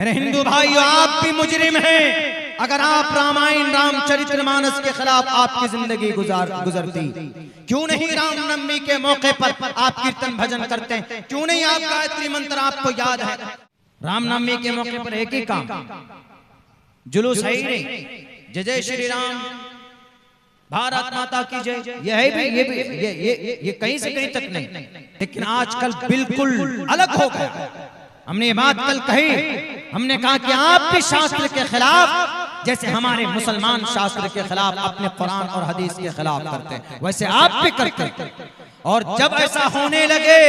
मेरे हिंदू भाइयों, आप भी मुजरिम हैं अगर आप रामायण रामचरितमानस के खिलाफ आपकी जिंदगी गुजरती। क्यों नहीं रामनवमी के मौके पर आप कीर्तन भजन करते हैं? क्यों नहीं आप गायत्री मंत्र आपको याद है? रामनवमी के मौके पर एक ही काम, जुलूस है ही नहीं, जय जय श्री राम, भारत माता की जय, ये है भी, ये कहीं से कहीं तक नहीं। लेकिन आजकल बिल्कुल अलग हो गया। हमने ये बात कल कही, हमने कहा कि आप भी शास्त्र के खिलाफ, जैसे हमारे मुसलमान शास्त्र के खिलाफ अपने कुरान और हदीस के खिलाफ करते हैं, वैसे आप भी करते हैं। और जब ऐसा होने लगे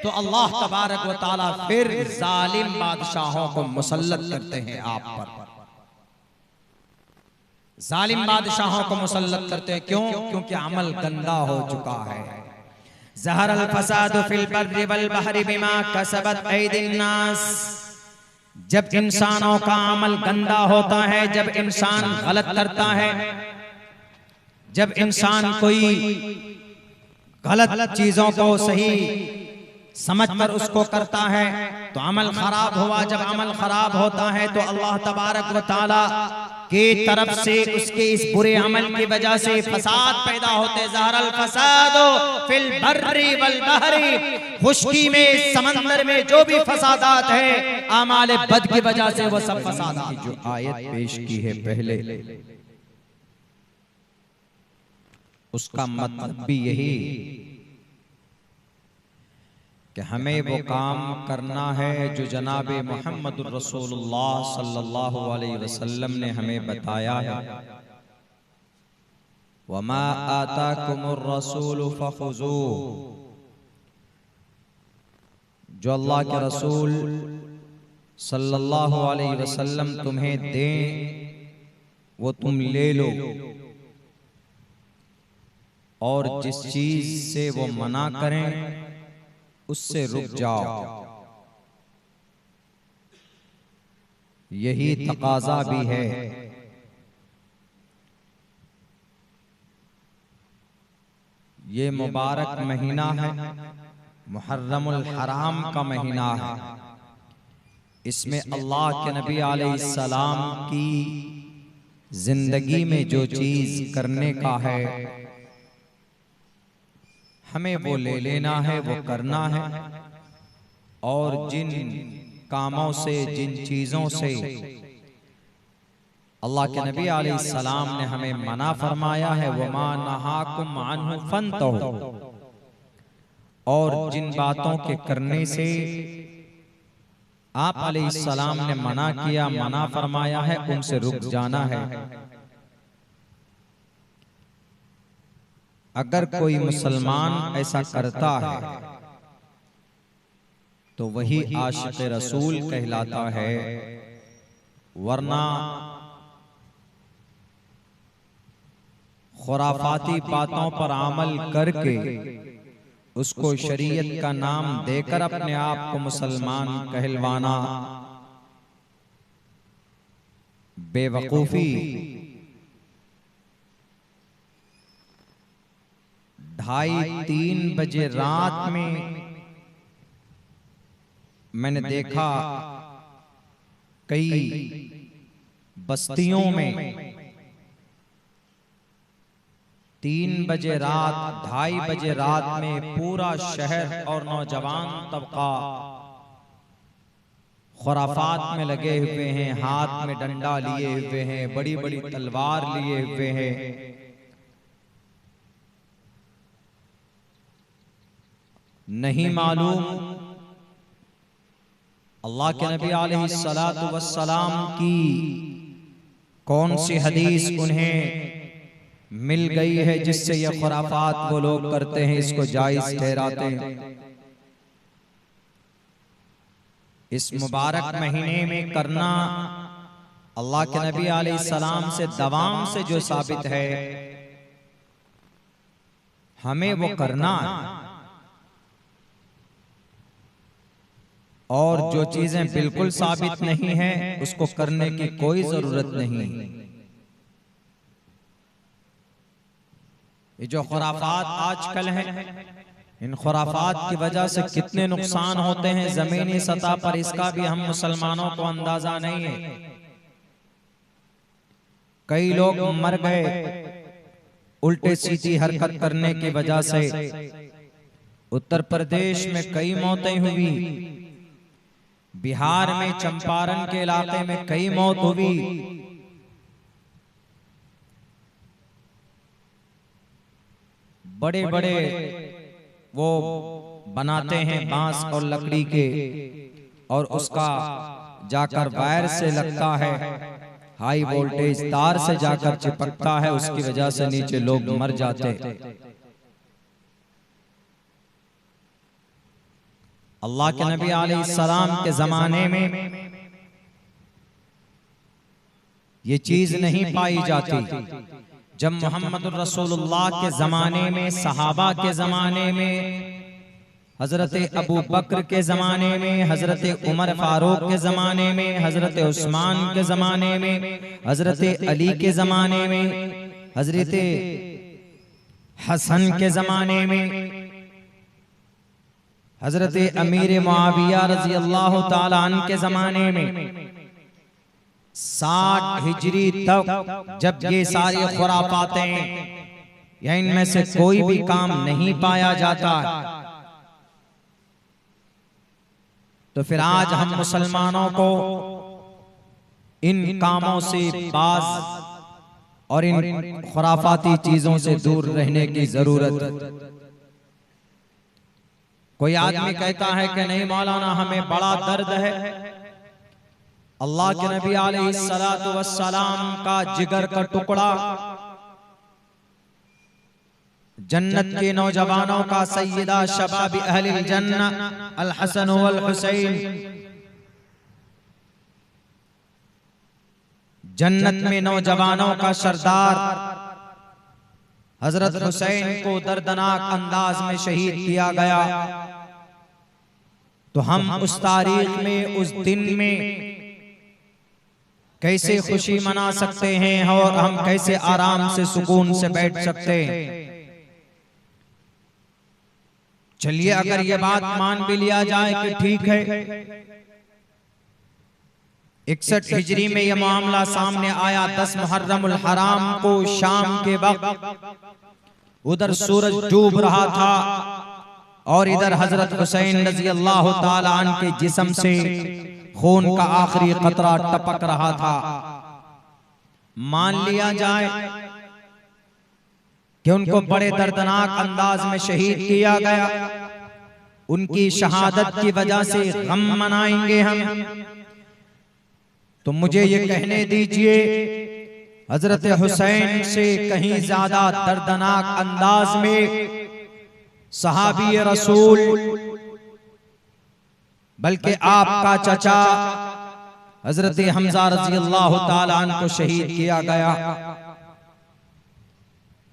तो अल्लाह तबारक व तआला फिर जालिम बादशाहों को मुसल्लत करते हैं आप पर। जालिम बादशाहों को मुसल्लत करते हैं। क्यों? क्योंकि अमल गंदा हो चुका है। ज़हरल फसादु फिल बर्रि वल बहरि बिमा कसबत ऐदिन नास। जब इंसानों का अमल गंदा होता है, जब इंसान गलत करता है, जब इंसान कोई गलत चीजों को सही समझकर उसको करता है तो अमल खराब हुआ। जब अमल खराब होता है तो अल्लाह तबारक व तआला की तरफ से उसके इस बुरे अमल की वजह से फसाद पैदा होते। ज़हरल फसादो फिल बर्रि वल बहरि, खुश्की में, समंदर में जो भी फसादात है आमाल बद की वजह से वो सब फसादात। जो आयत पेश की है पहले, उसका मतलब भी यही कि हमें वो काम करना है जो जनाब मुहम्मदुर रसूलुल्लाह सल्लल्लाहु अलैहि वसल्लम ने हमें बताया है। वमा आताकुमुर रसूलु फखुज़ूहु, जो अल्लाह के रसूल सल्लल्लाहु अलैहि वसल्लम तुम्हें दें वो तुम ले लो, और जिस चीज से वो मना करें उससे रुक जाओ। यही तकाजा भी है। ये मुबारक महीना है, मुहर्रमुल हराम का महीना है। इसमें अल्लाह के नबी अलैहिस्सलाम की जिंदगी में जो चीज करने का है हमें वो ले लेना है, वो करना है। और जिन कामों से, जिन चीजों से अल्लाह के नबी अलैहिस्सलाम ने हमें मना फरमाया है, वमा नहाकुम अन्हु फंतहु, और जिन बातों के करने से आप अलैहिस्सलाम ने मना किया, मना फरमाया है, उनसे रुक जाना है। अगर कोई मुसलमान ऐसा करता है तो वही आशिक़ रसूल कहलाता है, वरना खुराफाती बातों पर अमल करके उसको शरीयत का नाम देकर अपने आप को मुसलमान कहलवाना बेवकूफी। 2:30-3 बजे रात में मैंने देखा कई बस्तियों में 3 बजे रात, 2:30 बजे रात में पूरा शहर और नौजवान तबका खुराफात में लगे हुए हैं, हाथ में डंडा लिए हुए हैं, बड़ी बड़ी तलवार लिए हुए हैं। नहीं मालूम अल्लाह के नबी अलैहिस्सलातु वस्सलाम की कौन सी हदीस उन्हें मिल गई है जिससे यह खुराफात वो लोग करते हैं इसको जायज ठहराते हैं। इस मुबारक महीने में करना अल्लाह के नबी अलैहिस्सलाम से दवाम से जो साबित है हमें वो करना है। और जो चीजें बिल्कुल साबित नहीं है उसको करने की कोई जरूरत नहीं। ये जो खुराफात आजकल है इन खुराफात की वजह से कितने नुकसान होते हैं जमीनी सतह पर, इसका भी हम मुसलमानों को अंदाजा नहीं है। कई लोग मर गए उल्टे सीधी हरकत करने की वजह से। उत्तर प्रदेश में कई मौतें हुई, बिहार में चंपारण के इलाके में कई मौत हुई। बड़े बड़े वो बनाते हैं बांस और लकड़ी के, और उसका जाकर वायर से लगता है, हाई वोल्टेज तार से जाकर चिपकता है, उसकी वजह से नीचे लोग मर जाते। अल्लाह के नबी अलैहिस्सलाम के जमाने में ये चीज नहीं पाई जाती। जब मोहम्मद रसूलुल्लाह के जमाने में, सहाबा के जमाने में, हजरत अबू बकर के जमाने में, हजरत उमर फारूक के जमाने में, हजरत उस्मान के जमाने में, हजरत अली के जमाने में, हजरत हसन के जमाने में, हजरत अमीर मुआविया रजी अल्लाह ताला अन्हु के जमाने में, 60 हिजरी तक जब ये सारी खुराफातें या इनमें से कोई भी काम नहीं पाया जाता, तो फिर आज हम मुसलमानों को इन कामों से बाज और इन खुराफाती चीजों से दूर रहने की जरूरत। कोई आदमी कहता है कि नहीं मौलाना हमें बड़ा दर्द है, अल्लाह के नबी अलैहिस्सलातु वस्सलाम का जिगर का टुकड़ा, जन्नत के नौजवानों का सैयदा शबाब अहलिल जन्नह अल हसन वल हुसैन, जन्नत में नौजवानों का सरदार हजरत हुसैन को दर्दनाक अंदाज में शहीद किया गया। तो हम उस तारीख में, उस दिन में कैसे खुशी मना सकते हैं और हम कैसे आराम से सुकून से बैठ सकते हैं। चलिए अगर ये बात मान भी लिया जाए कि ठीक है, 61 हिजरी में यह मामला सामने आया। 10 मुहर्रमुल हराम को शाम के वक्त उधर सूरज डूब रहा था और इधर हजरत हुसैन रजी अल्लाह ताला अन्हु के जिस्म से खून का आखिरी कतरा टपक रहा था। मान लिया जाए कि उनको बड़े दर्दनाक अंदाज में शहीद किया गया, उनकी शहादत की वजह से गम मनाएंगे हम, तो मुझे ये कहने दीजिए हजरत हुसैन से कहीं ज्यादा दर्दनाक अंदाज में सहाबी रसूल, बल्कि आपका चचा हजरत हमजा रजी अल्लाह ताला अन्हु को शहीद किया गया।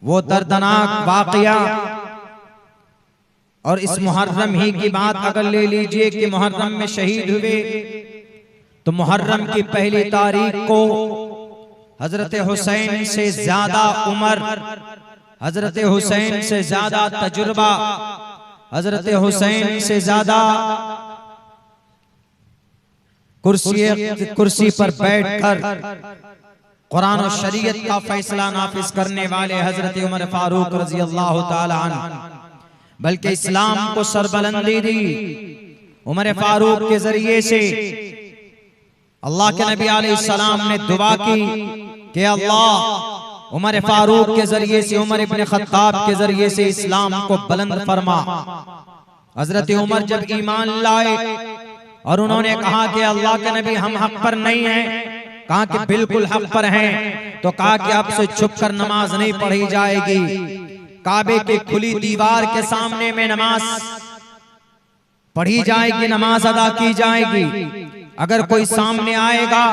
वो दर्दनाक वाकया, और इस मुहर्रम ही की बात अगर ले लीजिए कि मुहर्रम में शहीद हुए, तो मुहर्रम की पहली तारीख को हजरत हुसैन से ज्यादा उम्र, हजरत हुसैन से ज्यादा तजुर्बा, हजरत हुसैन से ज्यादा कुर्सी पर बैठकर कुरान और शरीयत का फैसला नाफिज करने वाले हजरत उमर फारूक रजी अल्लाह ताला अन्हु, बल्कि इस्लाम को सरबलंदी दी उमर फारूक के जरिए से। अल्लाह के नबी अलैहिस्सलाम ने दुआ की कि अल्लाह उमर फारूक के जरिए से, उमर इब्न खत्ताब के जरिए से इस्लाम को बुलंद फरमा। हजरत उमर जब ईमान लाए और उन्होंने कहा कि अल्लाह के नबी हम हक पर नहीं हैं, कहा कि बिल्कुल हक पर हैं, तो कहा कि अब से छुप कर नमाज नहीं पढ़ी जाएगी, काबे के खुली दीवार के सामने में नमाज पढ़ी जाएगी, नमाज अदा की जाएगी। अगर कोई सामने आएगा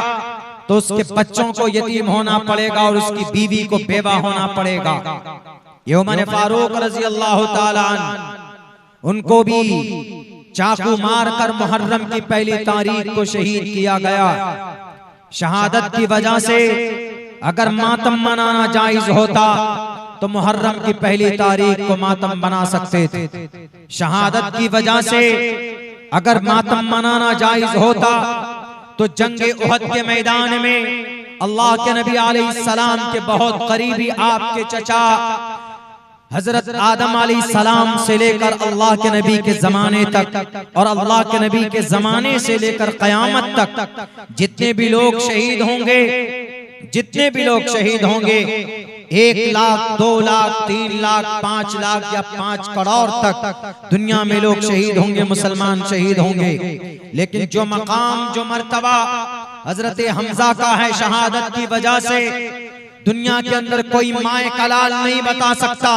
तो उसके बच्चों को यतीम होना पड़ेगा और उसकी बीवी को बेवा होना पड़ेगा। ये उमर फारूक रजी अल्लाह ताला अन्हु, उनको भी चाकू मारकर मुहर्रम की पहली तारीख को शहीद किया गया। शहादत की वजह से अगर मातम मनाना जायज होता तो मुहर्रम की पहली तारीख को मातम बना सकते थे। शहादत की वजह से अगर मातम मनाना जायज होता तो जंगे उहद के मैदान में अल्लाह के नबी अलैहिस्सलाम के बहुत करीबी आपके चचा हजरत आदम अलैहिस्सलाम से लेकर अल्लाह के नबी के जमाने तक और अल्लाह के नबी के जमाने से लेकर कयामत तक जितने भी लोग शहीद होंगे, जितने भी लोग शहीद होंगे, 1 लाख, 2 लाख, 3 लाख, 5 लाख या 5 करोड़ तक दुनिया में लोग शहीद होंगे, मुसलमान शहीद होंगे। लेकिन जो मकाम, जो मर्तबा हजरत हमजा का है, शहादत की वजह से दुनिया के अंदर कोई माए कलाल नहीं बता सकता।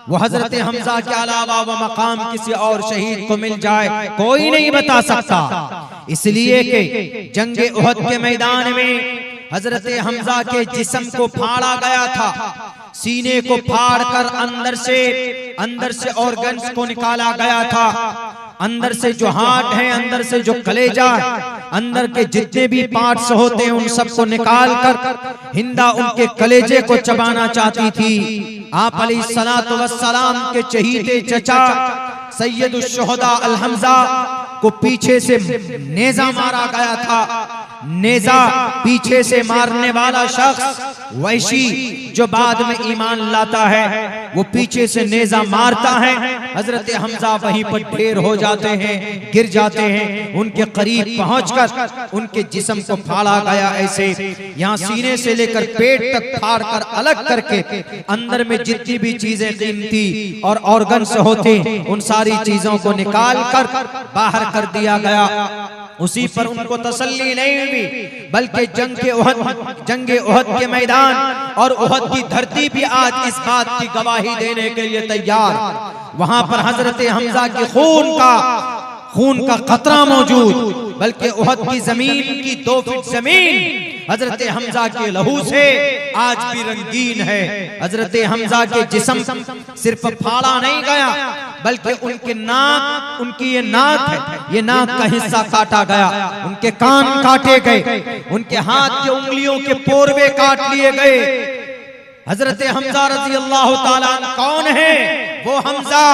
वो हजरत हमजा के अलावा वो मकाम किसी और शहीद को मिल जाए कोई नहीं बता सकता। इसलिए कि जंगे उहद के मैदान में हजरत हमजा के जिस्म को फाड़ा गया था, सीने को फाड़कर अंदर से ऑर्गन्स को निकाला गया था। अंदर से जो हार्ट है, अंदर से जो कलेजा है, अंदर के जितने भी पार्ट्स होते हैं उन सबको निकाल कर हिंदा उनके कलेजे को चबाना चाहती थी। आप अलैहिस्सलातु वस्सलाम के चहीते चचा सैयदुश शुहदा अल हमजा को पीछे से नेजा मारा गया था। नेजा पीछे से मारने वाला शख्स वैशी जो बाद में ईमान लाता है, वो पीछे से नेजा मारता है। हजरत हमजा वहीं पर ढेर हो जाते हैं, गिर जाते हैं। उनके करीब पहुंचकर उनके जिस्म को फाड़ा गया, ऐसे यहाँ सीने से लेकर पेट तक फाड़ कर अलग करके अंदर में जितनी भी चीजें कीमती और ऑर्गन्स होते उन सारी चीजों को निकाल कर बाहर कर दिया गया। उसी पर उनको तसल्ली नहीं हुई, बल्कि जंगे उहद के मैदान और उहद की धरती भी आज इस बात की गवाही देने के लिए तैयार। वहां पर हजरत हमजा के खून का कतरा मौजूद, बल्कि उहद की जमीन की 2 फीट जमीन हजरत हमजा के लहू से आज भी रंगीन है। हजरत हमजा के जिस्म सिर्फ फाड़ा नहीं गया, बल्कि उनकी ये नाक है, ये नाक का हिस्सा काटा गया, उनके कान काटे गए, उनके हाथ के उंगलियों के पोरवे काट लिए गए। हजरत हमजा रजी अल्लाह ताला अन्हु कौन है? वो हमजा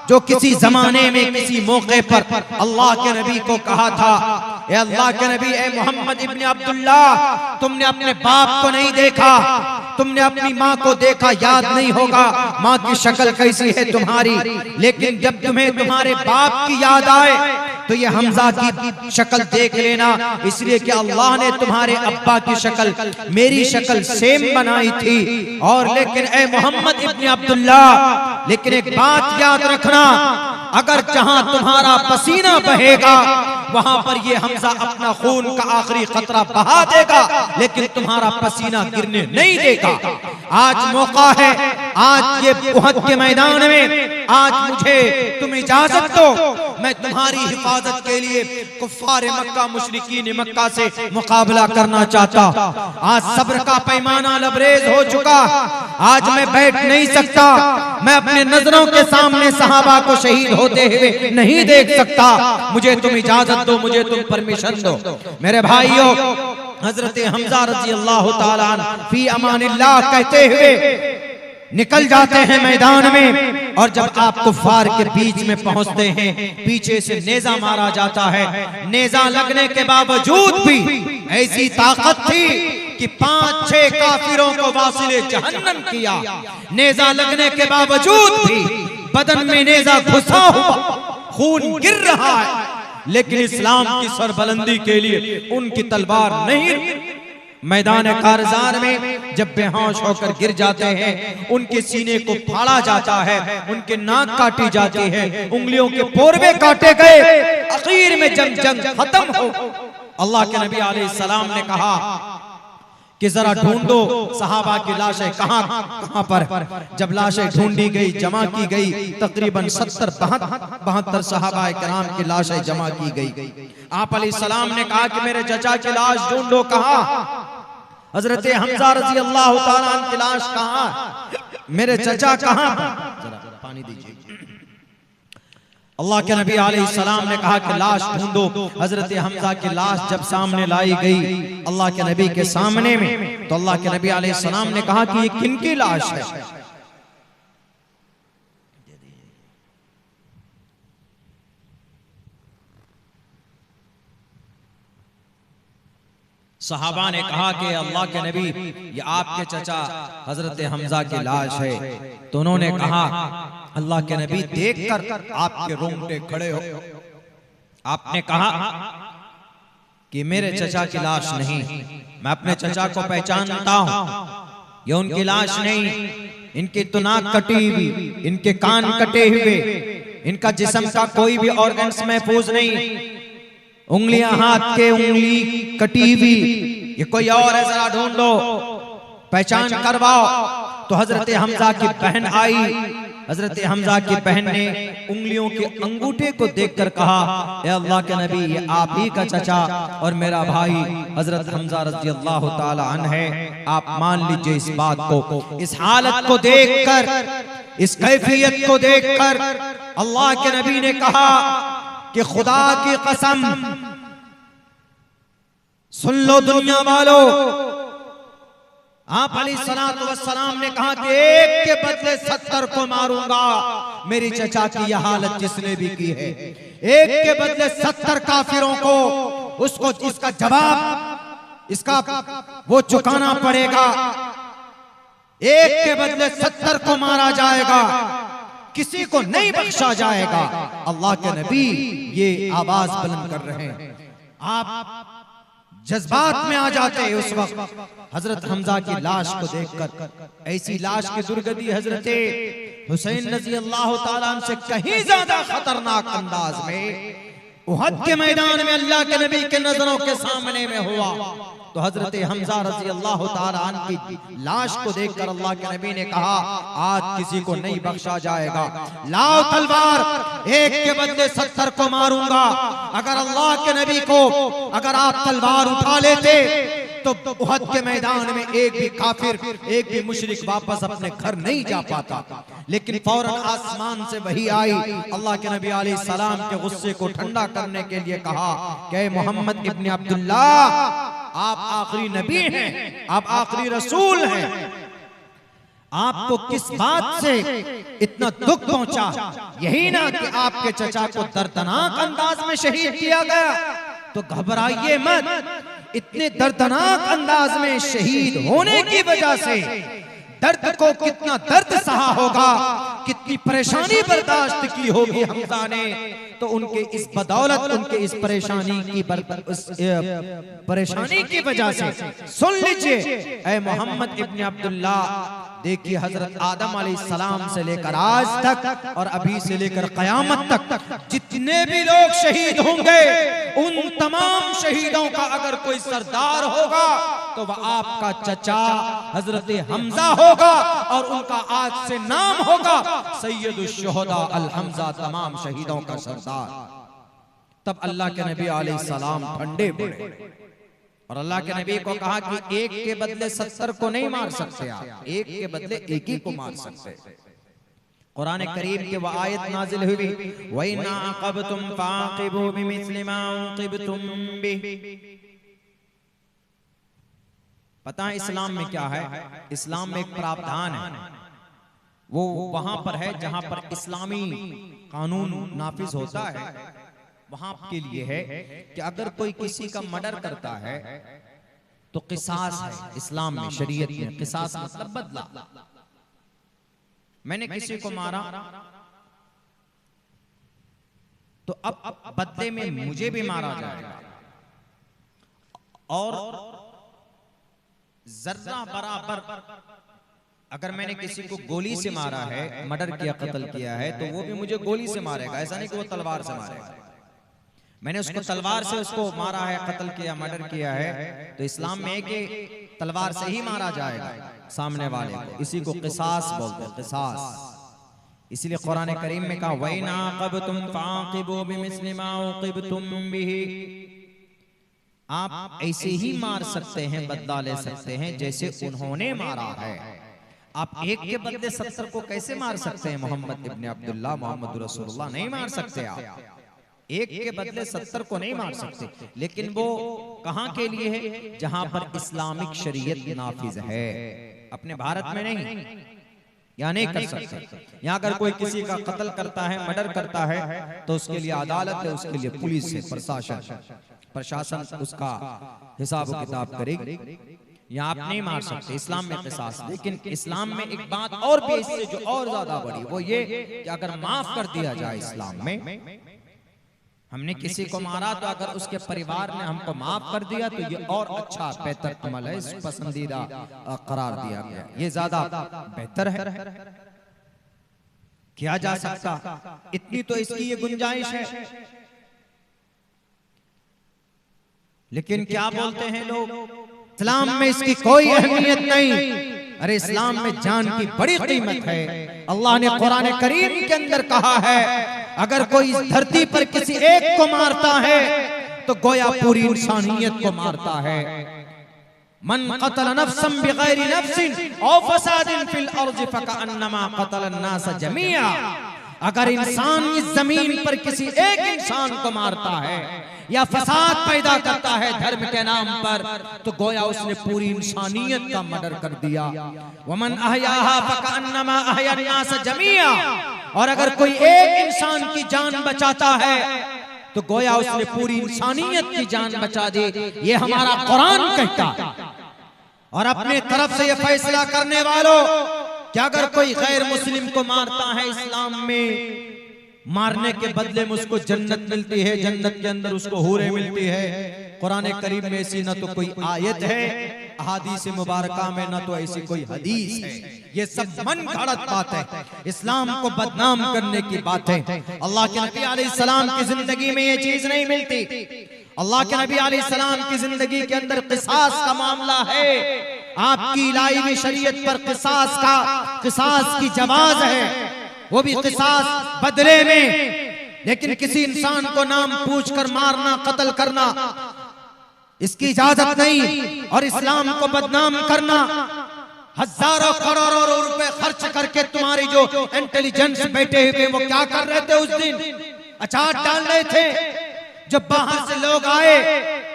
जो किसी जमाने में किसी मौके पर अल्लाह के नबी को कहा था, ए अल्लाह के नबी, ए मोहम्मद इब्न अब्दुल्लाह, तुमने अपने बाप को नहीं देखा, तुमने अपनी माँ को देखा, याद नहीं होगा माँ की शक्ल कैसी है तुम्हारी, लेकिन जब तुम्हें तुम्हारे बाप की याद आए तो ये हमजा की शक्ल देख लेना, इसलिए कि अल्लाह ने तुम्हारे अब्बा की शक्ल मेरी शक्ल सेम बनाई थी। और लेकिन ए मोहम्मद इब्न अब्दुल्लाह, लेकिन एक बात याद रखना, अगर जहां तुम्हारा पसीना बहेगा वहां पर ये हमजा अपना खून का आखिरी खतरा बहा देगा, लेकिन तुम्हारा पसीना गिरने नहीं देगा। आज मौका है, आज ये उहद के मैदान में आज मुझे तुम इजाजत दो, मैं तुम्हारी हिफाजत के लिए कुफ्फार मक्का, मुशरिकीन मक्का से मुकाबला करना चाहता। आज सब्र का पैमाना लबरेज हो चुका, आज मैं बैठ नहीं सकता, मैं अपने नजरों के सामने सहाबा को शहीद होते हुए नहीं देख सकता, मुझे तुम इजाजत दो, मुझे तुम परमिशन दो। मेरे भाइयों, हजरत हमजा रजी अल्लाह ताला अन्हु फी अमानिल्लाह कहते हुए निकल जाते हैं मैदान में, और जब आप कुफ्फार के बीच में पहुंचते हैं, पीछे से नेजा मारा जाता है। नेजा लगने के बावजूद भी ऐसी ताकत थी कि 5-6 काफिरों को वासिले जहन्नम किया। नेजा लगने के बावजूद भी बदन में नेजा घुसा हुआ, खून गिर रहा है, लेकिन इस्लाम की सरबलंदी के लिए उनकी तलवार नहीं। मैदान कारजार में जब बेहोश होकर गिर जाते हैं, उनके सीने को फाड़ा जाता है, उनके नाक काटी जाती है, उंगलियों के पोरवे काटे गए। आखिर में जंग खत्म हो, अल्लाह के नबी अलैहिस्सलाम ने कहा कि जरा ढूंढो सहाबा की लाशें कहां पर। जब लाशें ढूंढी गई, जमा की गई, तकरीबन 72 सहाबा किराम की लाशें जमा की गई। आप अलैहिस्सलाम ने कहा कि मेरे चचा की लाश ढूंढो, कहां? हजरत हमजा रजी अल्लाह ताला अन्हु की लाश कहां? मेरे चचा कहां? जरा पानी दीजिए। अल्लाह के नबी अलैहिस्सलाम ने कहा कि लाश ढूंढो। हजरत हमजा की लाश जब सामने लाई गई अल्लाह के नबी के सामने में, तो अल्लाह के नबी अलैहिस्सलाम ने कहा कि ये किनकी लाश है? सहाबा ने कहा कि अल्लाह के नबी, ये आपके चचा हजरत हमजा की लाश है। तो उन्होंने कहा, अल्लाह के नबी देखकर आपके रोंगटे खड़े हो। आपने कहा कि मेरे चचा की लाश नहीं, मैं अपने चचा को पहचानता हूं, ये उनकी लाश नहीं। इनकी तो नाक कटी हुई, इनके कान कटे हुए, इनका जिस्म का कोई भी ऑर्गन्स महफूज नहीं, उंगलियां हाथ के उंगली कटी हुई, ये कोई और है, जरा ढूंढ लो, पहचान करवाओ। तो हजरत हमजा की बहन आई। हजरत हमजा की बहन ने उंगलियों के अंगूठे को देखकर कहा, ए अल्लाह के नबी, ये आप ही का चचा और मेरा भाई हजरत हमजा रज़ी अल्लाह ताला अन्हु है। आप मान लीजिए इस बात को, इस हालत को देखकर, इस कैफियत को देखकर अल्लाह के नबी ने कहा कि खुदा की कसम, सुन लो दुनिया वालों, आप अलैहिस्सलातु वस्सलाम ने कहा कि एक के बदले 70 को मारूंगा। मेरी चचा की यह हालत जिसने भी की है, एक के बदले 70 काफिरों को उसको इसका जवाब, इसका वो चुकाना पड़ेगा। एक के बदले 70 को मारा जाएगा, किसी को नहीं बख्शा जाएगा। अल्लाह के नबी ये आवाज बुलंद कर रहे हैं। आप जज्बात में आ जाते हैं उस वक्त हजरत हमजा की लाश को देखकर। ऐसी लाश की दुर्गति हजरत हुसैन रज़ी अल्लाह ताला अन्हु से कहीं ज्यादा खतरनाक अंदाज में उहद के मैदान में अल्लाह के नबी के नजरों के सामने में हुआ। तो हजरत हमजा रज़ी अल्लाह ताला अन्हु की लाश को देखकर अल्लाह के नबी ने कहा, आज किसी को नहीं बख्शा जाएगा, लाओ तलवार, एक के बदले 70 को मारूंगा। अगर अल्लाह के नबी को, अगर आप तलवार उठा लेते तो उहद के मैदान में एक भी काफिर, एक भी मुशरिक वापस अपने घर नहीं जा पाता। लेकिन फौरन आसमान से वही आई। अल्लाह के नबी अलैहि सलाम के गुस्से को ठंडा करने के लिए कहा कि मोहम्मद इब्न अब्दुल्लाह, आप आखिरी नबी हैं, आप आखिरी रसूल हैं, आपको किस बात से इतना दुख पहुंचा? यही ना कि आपके चचा को दर्दनाक अंदाज में शहीद किया गया। तो घबराइए मत, इतने दर्दनाक अंदाज में शहीद होने की वजह से दर्द को कितना दर्द सहा होगा, कितनी परेशानी बर्दाश्त की होगी हमजा ने। तो उनके इस बदौलत, उनके इस परेशानी की वजह से, सुन लीजिए ऐ मोहम्मद इब्न अब्दुल्लाह, देखिए हजरत आदम अलैहिस्सलाम से लेकर आज तक और अभी से लेकर कयामत तक जितने भी लोग शहीद होंगे, उन तमाम शहीदों का अगर कोई सरदार होगा तो वह आपका चचा हजरत हमजा होगा और उनका आज से नाम होगा सैयदुश शुहदा अल हमजा, तमाम शहीदों का सरदार। तब अल्लाह के नबी अलैहिस्सलाम ठंडे पड़े और अल्लाह के नबी को कहा कि एक के बदले 70 को नहीं मार सकते आप, एक के बदले एक ही को मार सकते। कुरान करीम के वो आयत नाजिल हुई, वइना अक़बतुम फ़ाक़िबू बिमिस्लि मा उक़िबतुम बिहि। पता है इस्लाम में क्या है? इस्लाम में एक प्रावधान है, वो वहां पर है जहां पर इस्लामी कानून नाफिज होता है। वहां के लिए है कि अगर कोई किसी का मर्डर करता है तो किसास है। इस्लाम में, शरीयत में किसास मतलब बदला। मैंने किसी को मारा तो अब बदले में मुझे भी मारा जाएगा और जर्रा बराबर अगर मैंने किसी को गोली से मारा है, मर्डर किया, कत्ल किया है, तो वो भी मुझे गोली से मारेगा। ऐसा नहीं कि वो तलवार से मारेगा। मैंने उसको तलवार से उसको मारा है, कत्ल किया, मर्डर किया है, तो इस्लाम में है कि तलवार से ही मारा जाएगा सामने वाले को। इसी को किसास बोलते हैं, किसास। इसलिए कुरान करीम में कहा, वइना अक़बतुम फ़ाक़िबू बिमिस्लि मा उक़िबतुम बिहि। आप ऐसे ही मार सकते हैं, बदला ले सकते हैं जैसे उन्होंने मारा है। आप एक के बदले 70 को कैसे मार सकते हैं? मोहम्मद इब्न अब्दुल्लाह, मोहम्मद रसूलुल्लाह नहीं मार सकते। आप एक के बदले 70 को नहीं मार सकते। लेकिन वो कहां के लिए है? जहां पर इस्लामिक शरीयत नाफिज है, अपने भारत में नहीं, या नहीं कर सकते। यहाँ अगर कोई किसी का कत्ल करता है, मर्डर करता है, तो उसके लिए अदालत है, उसके लिए पुलिस है, प्रशासन उसका हिसाब किताब करेगी। यहाँ आप नहीं मार सकते इस्लाम में क़िसास, लेकिन इस्लाम में एक बात और भी इससे जो और ज्यादा बड़ी, वो ये कि अगर माफ कर दिया जाए इस्लाम में, हमने किसी को मारा तो अगर उसके परिवार ने हमको माफ कर दिया तो ये और अच्छा बेहतर अमल है, इस पसंदीदा करार दिया गया, ये ज्यादा बेहतर है, किया जा सकता। इतनी तो इसकी ये गुंजाइश है। लेकिन क्या बोलते हैं लोग, इस्लाम में इसकी कोई अहमियत नहीं। अरे इस्लाम में जान की बड़ी कीमत है। अल्लाह ने कुरान करीम के अंदर कहा है, अगर कोई इस धरती पर किसी एक को मारता है तो गोया पूरी इंसानियत को मारता है। मन क़तल नफ्सन बिग़ैरि नफ्सिन औ फ़सादिन फिल अर्ज़ि फ़कअन्नमा क़तल अन्नास जमीआ। अगर इंसान इस जमीन पर किसी एक इंसान को मारता है या फसाद पैदा करता है धर्म के नाम पर, तो गोया उसने पूरी इंसानियत का मर्डर कर दिया। वमन अहयाहा फ़कअन्नमा अहया अन्नास जमीआ। और अगर कोई एक इंसान की जान बचाता है तो गोया उसने पूरी इंसानियत की जान बचा दी। ये हमारा कुरान कहता है। और अपने तरफ से ये फैसला करने वालों कि अगर कोई गैर मुस्लिम को मारता है इस्लाम में, मारने के बदले में उसको जन्नत मिलती है, जन्नत के अंदर उसको हूरें मिलती है। कुरान करीम में ऐसी न तो कोई आयत है अहादीस मुबारका में, न तो ऐसी कोई हदीस है। ये सब मन गढ़ंत बात है, इस्लाम को बदनाम करने की बात है। अल्लाह के नबी अलैहिस्सलाम की जिंदगी में ये चीज नहीं मिलती। अल्लाह के नबी अलैहिस्सलाम की जिंदगी के अंदर क़िसास का मामला है। आपकी इलाही में शरीयत पर क़िसास की जवाज है, वो भी क़िसास बदले में। लेकिन किसी इंसान को नाम पूछकर मारना, कत्ल करना, इसकी इजाजत नहीं। और इस्लाम को बदनाम करना, हजारों करोड़ों रुपए खर्च करके तुम्हारी जो इंटेलिजेंस बैठे हुए वो क्या कर रहे थे उस दिन, अचार डाल रहे थे। जब बाहर से लोग आए,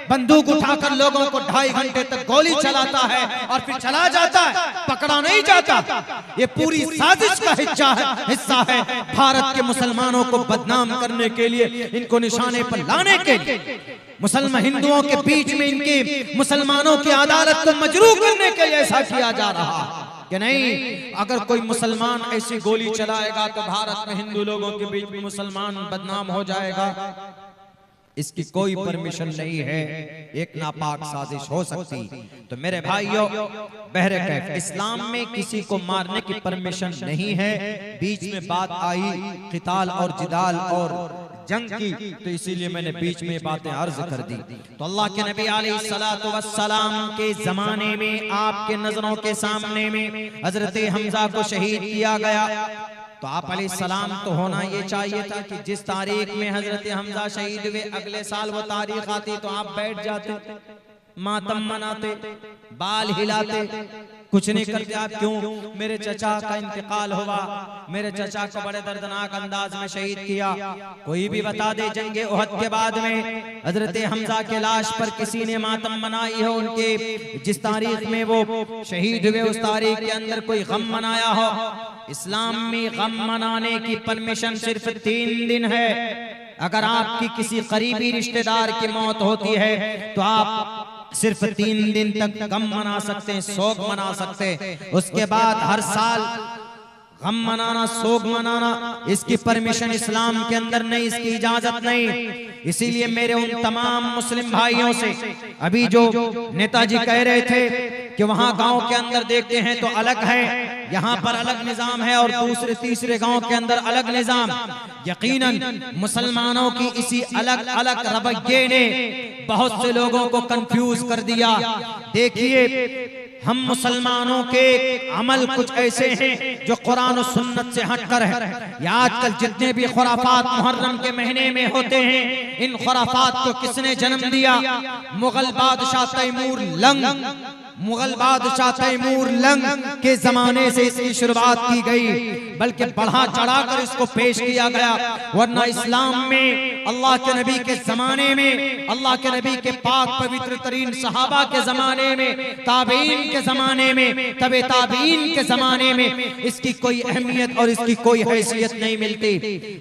बंदूक उठाकर लोगों को 2.5 घंटे तक गोली चलाता है और फिर चला जाता है, पकड़ा नहीं जाता। ये पूरी साजिश का हिस्सा है भारत के मुसलमानों को बदनाम करने के लिए, इनको निशाने पर लाने के लिए, मुसलमान हिंदुओं के बीच में इनके मुसलमानों की अदालत को मजरूह करने के लिए ऐसा किया जा रहा कि नहीं। अगर कोई मुसलमान ऐसी गोली चलाएगा तो भारत में हिंदू लोगों के बीच में मुसलमान बदनाम हो जाएगा, इसकी कोई परमिशन नहीं है। एक नापाक साजिश हो सकती। तो मेरे भाइयों बहरकैफ इस्लाम में किसी को मारने की परमिशन नहीं है। बीच में बात आई क़िताल और जिदाल और जंग की, तो इसीलिए मैंने बीच में बातें अर्ज कर दी। तो अल्लाह के नबी अलैहिस्सलातु वस्सलाम के जमाने में आपके नजरों के सामने में हजरत हमजा को शहीद किया गया। तो आप अलैहिस्सलाम तो होना ये चाहिए था कि जिस तारीख में हजरत हमजा शहीद हुए अगले साल वो तारीख आती तो आप बैठ जाते, मातम मनाते, बाल हिलाते, कुछ नहीं करते। आप क्यों? मेरे चचा का इंतकाल हुआ, मेरे चचा को बड़े दर्दनाक अंदाज में शहीद किया। कोई भी बता दे जंगे उहद के बाद में हजरत हमजा के लाश पर किसी ने मातम मनाई हो, उनके जिस तारीख में वो शहीद हुए उस तारीख के अंदर कोई गम मनाया हो। इस्लाम में गम मनाने की परमिशन सिर्फ 3 दिन है। अगर आपकी किसी करीबी रिश्तेदार की मौत होती है तो आप सिर्फ 3 दिन तक गम मना सकते हैं, शोक मना सकते हैं। उसके बाद हर साल गम मनाना, शोक मनाना, इसकी परमिशन इस्लाम के अंदर नहीं, इसकी इजाजत नहीं। इसीलिए मेरे उन तमाम मुस्लिम भाइयों से, अभी जो नेताजी कह रहे थे कि वहां गांव के अंदर देखते हैं तो अलग है, यहाँ पर अलग निजाम है और दूसरे तीसरे गांव के अंदर अलग निजाम। यकीनन मुसलमानों की इसी अलग अलग रवैये ने बहुत से लोगों को कंफ्यूज कर दिया। देखिए हम मुसलमानों के अमल कुछ ऐसे हैं जो कुरान और सुन्नत से हटकर है। या आजकल जितने भी खुराफात मुहर्रम के महीने में होते हैं, इन खुराफात को किसने जन्म दिया? मुगल बादशाह तैमूर लंग, मुगल बादशाह तैमूर लंग के जमाने से इसकी शुरुआत की गई, बल्कि बढ़ा चढ़ाकर इसको पेश किया गया। वरना इस्लाम में अल्लाह के नबी के जमाने में, अल्लाह के नबी के पाक पवित्र तरीन सहाबा के जमाने में, ताबीन के जमाने में, तबे ताबीन के जमाने में इसकी कोई अहमियत और इसकी कोई हैसियत नहीं मिलती,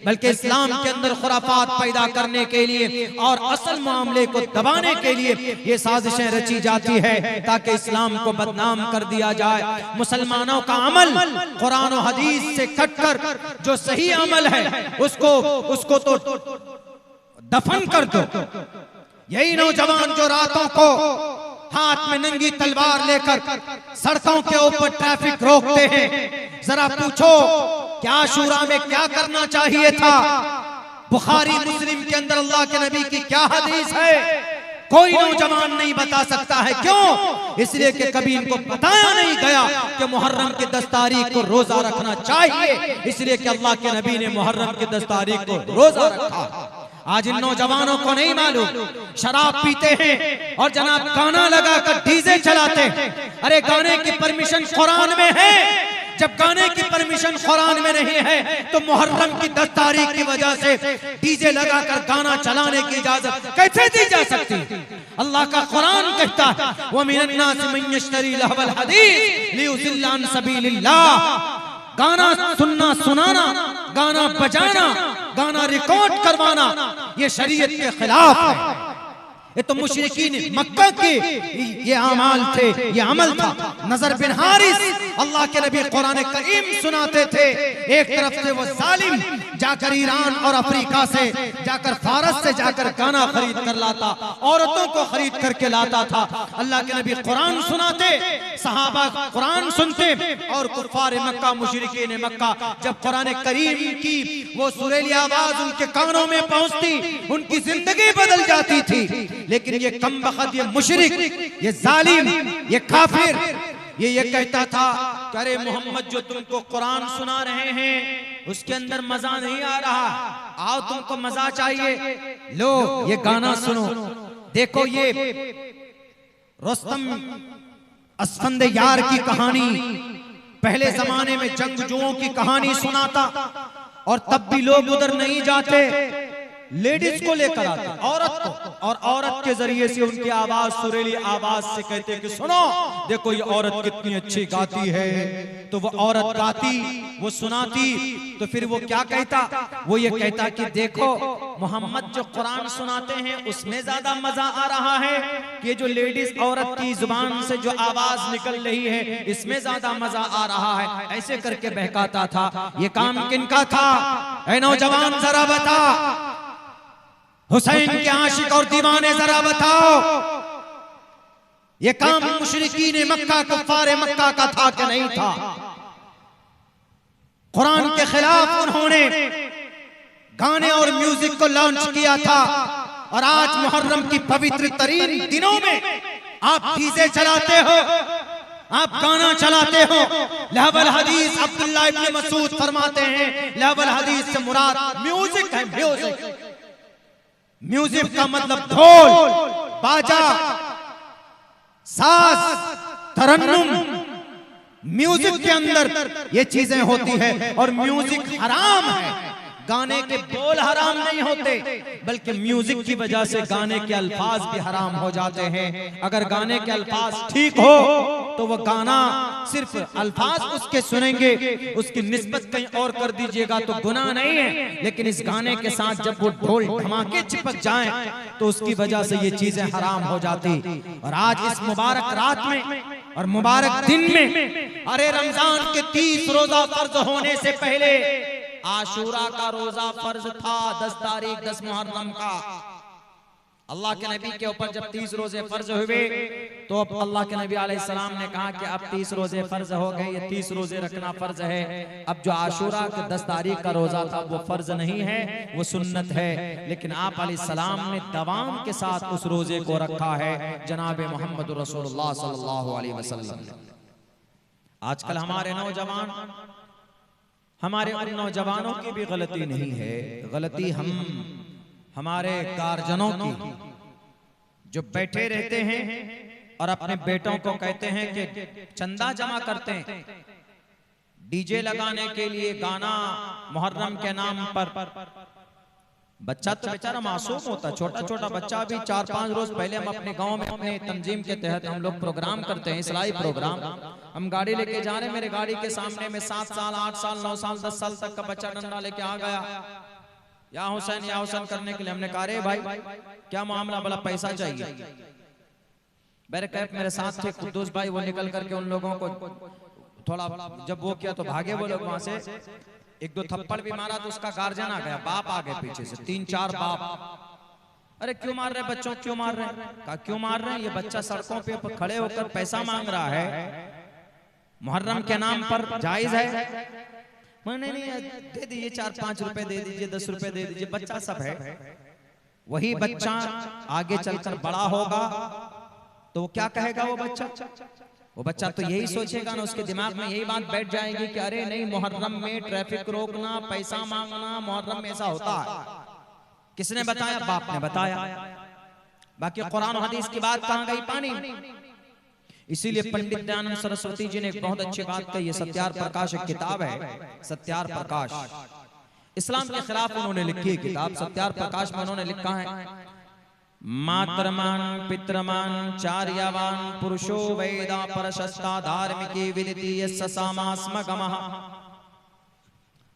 बल्कि इस्लाम के अंदर खुराफात पैदा करने के लिए और असल मामले को दबाने के लिए ये साजिशें रची जाती है ताकि इस्लाम को बदनाम कर दिया जाए। मुसलमानों का अमल कुरान और हदीस से कटकर जो सही अमल है उसको तो दफन कर दो। यही नौजवान जो रातों को हाथ में नंगी तलवार लेकर सड़कों के ऊपर ट्रैफिक रोकते हैं, जरा पूछो क्या आशूरा में क्या करना चाहिए था? बुखारी मुस्लिम के अंदर अल्लाह के नबी की क्या हदीस है? कोई नौजवान नहीं बता सकता है। क्यों? इसलिए कि कभी इनको बताया नहीं गया कि मुहर्रम की 10 तारीख को रोजा रखना चाहिए, इसलिए कि अल्लाह के नबी ने मुहर्रम की 10 तारीख को रोजा रखा। आज इन नौजवानों को नहीं मालूम, शराब पीते हैं और जनाब गाना लगाकर डीजे चलाते हैं। अरे गाने की परमिशन कुरान में है, जब गाने की परमिशन कुरान में नहीं है तो मुहर्रम की 10 तारीख की वजह से डीजे लगाकर गाना चलाने की इजाजत कैसे दी जा सकती? अल्लाह का कुरान कहता है व मिनन नास मन यश्तरी लहवल हदीस लियुज़िल्ल अन सबीलिल्लाह। गाना सुनना, सुनाना, गाना बजाना, गाना रिकॉर्ड करवाना ये शरीयत के खिलाफ है। ये तो मुशरिकीन मक्का के ये अमाल थे, ये अमल था। नजर बिन हारिस अल्लाह के नबी कुरान करीम सुनाते थे, एक तरफ से वो जालिम जाकर ईरान और अफ्रीका से जाकर फारस से जाकर गाना खरीद कर लाता, औरतों को खरीद करके लाता था। अल्लाह के नबी कुरान सुनाते, सहाबा कुरान सुनते और कुफार मक्का मुशरिकीन मक्का जब कुरान करीम की वो सुरीली आवाज उनके कानों में पहुंचती उनकी जिंदगी बदल जाती थी। लेकिन ये कमबख्त, ये मुशरिक, ये जालिम, ये काफिर ये कहता था कि अरे मोहम्मद जो तुमको कुरान सुना रहे हैं उसके अंदर मजा नहीं आ रहा, आओ तुमको मजा चाहिए, लो ये गाना सुनो। देखो ये रुस्तम अस्फंद यार की कहानी पहले जमाने में जंगजुओं की कहानी सुनाता और तब भी लोग उधर नहीं जाते, लेडीज को लेकर आते, औरत को, और औरत के जरिए से उनकी आवाज सुरीली आवाज से कहते कि सुनो देखो ये औरत कितनी अच्छी गाती है। तो वो औरत गाती, वो सुनाती, तो फिर वो क्या कहता? वो ये कहता कि देखो मोहम्मद जो कुरान सुनाते हैं उसमें ज्यादा मजा आ रहा है कि ये जो लेडीज औरत की जुबान से जो आवाज निकल रही है इसमें ज्यादा मजा आ रहा है। ऐसे करके बहकाता था। ये काम किनका था? ऐ नौजवान जरा बता, हुसैन के आशिक और दीवाने जरा बताओ, ये काम मुशरिकीन मक्का कुफ्फार मक्का का था कि नहीं था? कुरान के खिलाफ उन्होंने गाने और म्यूजिक को लॉन्च किया था और आज मुहर्रम की पवित्र तरीन दिनों में आप डीजे चलाते हो, आप गाना चलाते हो। लहवल हदीस अब्दुल्लाह इब्न मसूद फरमाते हैं लहवल हदीस से मुराद म्यूजिक है। म्यूजिक, म्यूजिक का मतलब ढोल, बाजा, साज, तरन्नुम, म्यूजिक के अंदर ये चीजें होती है और म्यूजिक हराम है। गाने के बोल हराम नहीं होते बल्कि म्यूजिक की वजह से गाने के अल्फाज भी हराम हो जाते हैं। अगर गाने के अल्फाज ठीक हो तो वो गाना सिर्फ अल्फाज उसके सुनेंगे, उसकी निस्बत कहीं और कर दीजिएगा तो गुनाह नहीं है, लेकिन इस गाने के साथ जब वो ढोल धमाके चिपक जाएं तो उसकी वजह से ये चीजें हराम हो जाती। और आज इस मुबारक रात में और मुबारक दिन में, अरे रमजान के 30 रोजा फर्ज होने से पहले आशूरा का रोजा फर्ज था 10 तारीख 10 मुहर्रम का। अल्लाह के नबी के ऊपर जब 30 रोजे फर्ज हुए तो अब अल्लाह के नबी अलैहिस्सलाम ने कहा कि अब 30 रोजे फर्ज हो गए, ये 30 रोजे रखना फर्ज है। अब जो आशूरा का 10 तारीख का रोजा था वो फर्ज नहीं है, वो सुन्नत है, लेकिन आप अलैहिस्सलाम ने दवाम के साथ उस रोजे को रखा है जनाब मोहम्मद रसूलुल्लाह सल्लल्लाहु अलैहि वसल्लम। आजकल हमारे नौजवान, हमारे उन नौजवानों की भी गलती नहीं है, गलती हमारे गार्जियनों की जो बैठे रहते हैं और अपने बेटों को कहते हैं कि चंदा जमा करते हैं डीजे लगाने के लिए, गाना मुहर्रम के नाम पर बच्चा तो बेचारा मासूम होता, छोटा छोटा बच्चा भी 4-5 रोज पहले हम अपने गांव में अपने तंजीम के तहत हम लोग प्रोग्राम करते हैं, इस्लाही प्रोग्राम। हम गाड़ी लेके जा रहे हैं, मेरे गाड़ी के सामने में 7 साल 8 साल 9 साल 10 साल तक का बच्चा डंडा लेके आ गया, या हुसैन करने के लिए। हमने कहा रे भाई क्या मामला, बोला पैसा चाहिए। मेरे साथ थे कुद्दूस भाई, वो निकल करके उन लोगों को थोड़ा जब वो किया तो भागे वो लोग वहां से, 1-2 थप्पड़ भी मारा तो उसका गार्जियन आ गया, बाप आ गए पीछे से 3-4 बाप। अरे क्यों मार रहे बच्चों, क्यों मार रहे हैं? कहा क्यों मार रहे हैं, ये बच्चा सड़कों पे खड़े होकर पैसा मांग रहा है, मुहर्रम के नाम पर जायज है। मैंने नहीं दे दीजिए 4-5 रुपए दे दीजिए, 10 रुपए दे दीजिए, बच्चा सब है। वही बच्चा आगे चलकर बड़ा होगा तो वो क्या कहेगा? वो बच्चा तो यही सोचेगा ना, उसके दिमाग में यही बात बैठ जाएगी कि अरे नहीं, मुहर्रम में ट्रैफिक रोकना, पैसा मांगना, मुहर्रम में ऐसा होता है। किसने बताया? बाप ने बताया। बाकी कुरान और हदीस की बात कहां गई? पानी। इसीलिए पंडित दयानंद सरस्वती जी ने एक बहुत अच्छी बात कही है। सत्यार प्रकाश एक किताब है, सत्यार प्रकाश, इस्लाम के खिलाफ उन्होंने लिखी है किताब। सत्यार प्रकाश में उन्होंने लिखा है, मातृमान पितृमान चार्यवान पुरुषो वेदा परशस्ता धार्मिकी विदिति यस्समास्मगमः।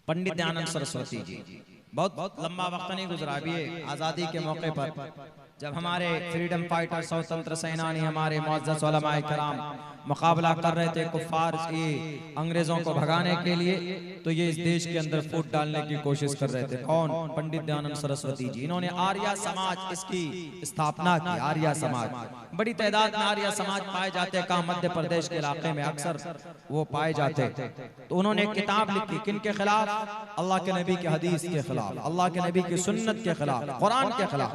पंडित दयानंद सरस्वती जी, बहुत लंबा वक्त नहीं गुजरा अभी आजादी के मौके पर, जब हमारे फ्रीडम फाइटर स्वतंत्र सेनानी हमारे मुअज़्ज़ज़ उलमाए किराम मुकाबला कर रहे थे कुफ्फार की, अंग्रेजों को भगाने के लिए, तो ये इस देश के अंदर फूट डालने की कोशिश कर रहे थे। कौन? पंडित दयानंद सरस्वती जी। इन्होंने आर्य समाज इसकी स्थापना की। आर्य समाज, बड़ी तादाद में आर्य समाज पाए जाते हैं, कहाँ मध्य प्रदेश के इलाके में अक्सर वो पाए जाते। तो उन्होंने एक किताब लिखी, किन के खिलाफ? अल्लाह के नबी के हदीस के खिलाफ, अल्लाह के नबी की सुन्नत के खिलाफ, कुरान के खिलाफ।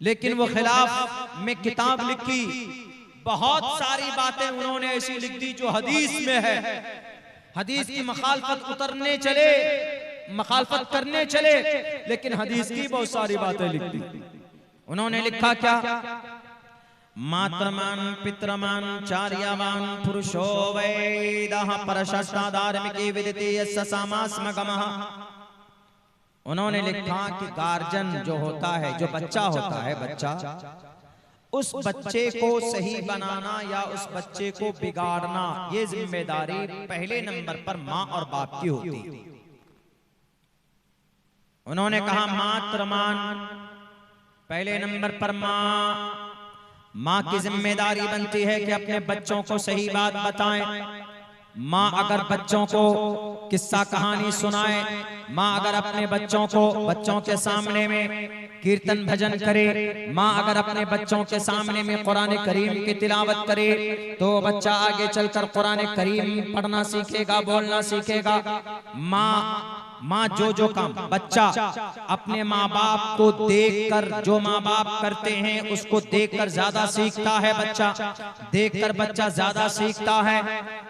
लेकिन वो खिलाफ में किताब लिखी, बहुत सारी बातें उन्होंने ऐसी लिख दी जो हदीस में है। हदीस की मुखालफत उतरने चले, मुखालफत करने चले, लेकिन हदीस की बहुत सारी बातें लिख दी। उन्होंने लिखा क्या? मातृमान पितृमान चार्यवान पुरुषो वेदः परशस्ता धार्मिकी विदिति यस्समास्मगमः। उन्होंने लिखा कि गार्जियन जो होता है, जो बच्चा होता है, बच्चा, उस बच्चे को सही बनाना या उस बच्चे को बिगाड़ना, ये जिम्मेदारी पहले नंबर पर माँ और बाप की होती है। उन्होंने कहा मातृमान, पहले नंबर पर माँ की जिम्मेदारी बनती है कि अपने बच्चों को सही बात बताएं। माँ अगर बच्चों को किस्सा कहानी सुनाए, माँ अगर अपने बच्चों को बच्चों के सामने में कीर्तन भजन करे, माँ अगर अपने बच्चों के सामने में कुरान करीम की तिलावत करे, तो बच्चा आगे चलकर कुरान करीम पढ़ना सीखेगा, बोलना सीखेगा। माँ जो काम बच्चा अपने माँ बाप को देखकर, जो माँ बाप करते हैं उसको देखकर ज्यादा सीखता है। बच्चा देखकर बच्चा ज्यादा सीखता है।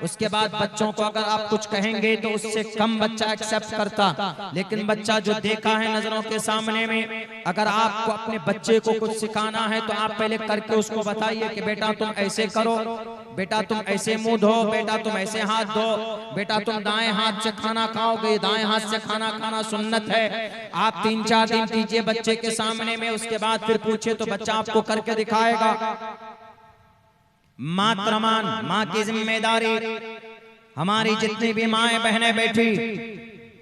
उसके बाद बच्चों को अगर आप कुछ कहेंगे तो उससे कम बच्चा एक्सेप्ट करता, लेकिन बच्चा जो देखा है नजरों के सामने में, अगर आपको अपने बच्चे को कुछ सिखाना है तो आप पहले करके उसको बताइए कि बेटा तुम ऐसे करो, बेटा तुम ऐसे मुंह धो, बेटा तुम ऐसे हाथ धो, बेटा तुम दाएं हाथ से खाना खाओगे, दाएं हाथ से खाना खाना सुन्नत है। आप 3-4 दिन कीजिए बच्चे के सामने में, उसके बाद फिर पूछे तो बच्चा आपको करके दिखाएगा। मातृमान, माँ की जिम्मेदारी। हमारी जितनी भी माएं बहनें बैठी,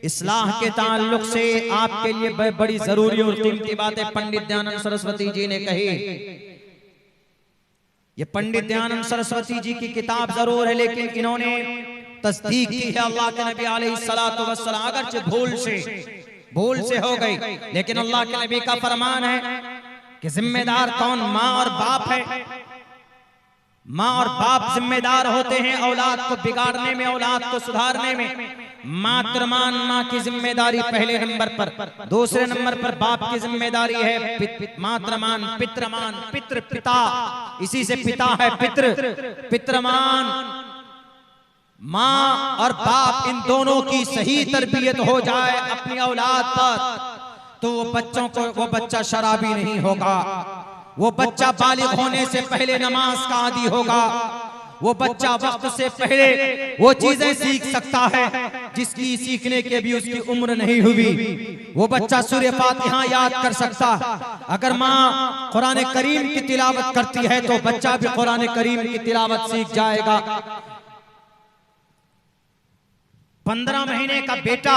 इस्लाह के ताल्लुक से आपके लिए बड़ी जरूरी और कीमती बातें पंडित दयानंद सरस्वती जी ने कही। ये पंडित दयानंद सरस्वती जी की किताब जरूर है, लेकिन इन्होंने तस्दीक की है अल्लाह के नबी अलैहिस्सलातु वस्सलाम, अगरचे भूल से हो गई, लेकिन अल्लाह के नबी का फरमान है कि जिम्मेदार कौन? माँ और बाप है। माँ और बाप जिम्मेदार होते हैं औलाद को बिगाड़ने में, औलाद को सुधारने में। मातृमान, माँ की जिम्मेदारी पहले नंबर पर। दूसरे नंबर पर बाप की जिम्मेदारी है। मातृमान, पितृमान, पितृ पिता, इसी से पिता है पितृ, पितृमान। माँ और बाप इन दोनों की सही तरबियत हो जाए अपनी औलाद पर, तो वो बच्चा शराबी नहीं होगा, वो बच्चा बालिग होने से पहले नमाज का आदी होगा, वो बच्चा वक्त से पहले वो चीजें सीख सकता है जिसकी सीखने के भी उसकी उम्र नहीं हुई। वो बच्चा सूरह फातिहा याद कर सकता। अगर माँ कुरान करीम की तिलावत करती है तो बच्चा भी कुरान करीम की तिलावत सीख जाएगा। 15 महीने का बेटा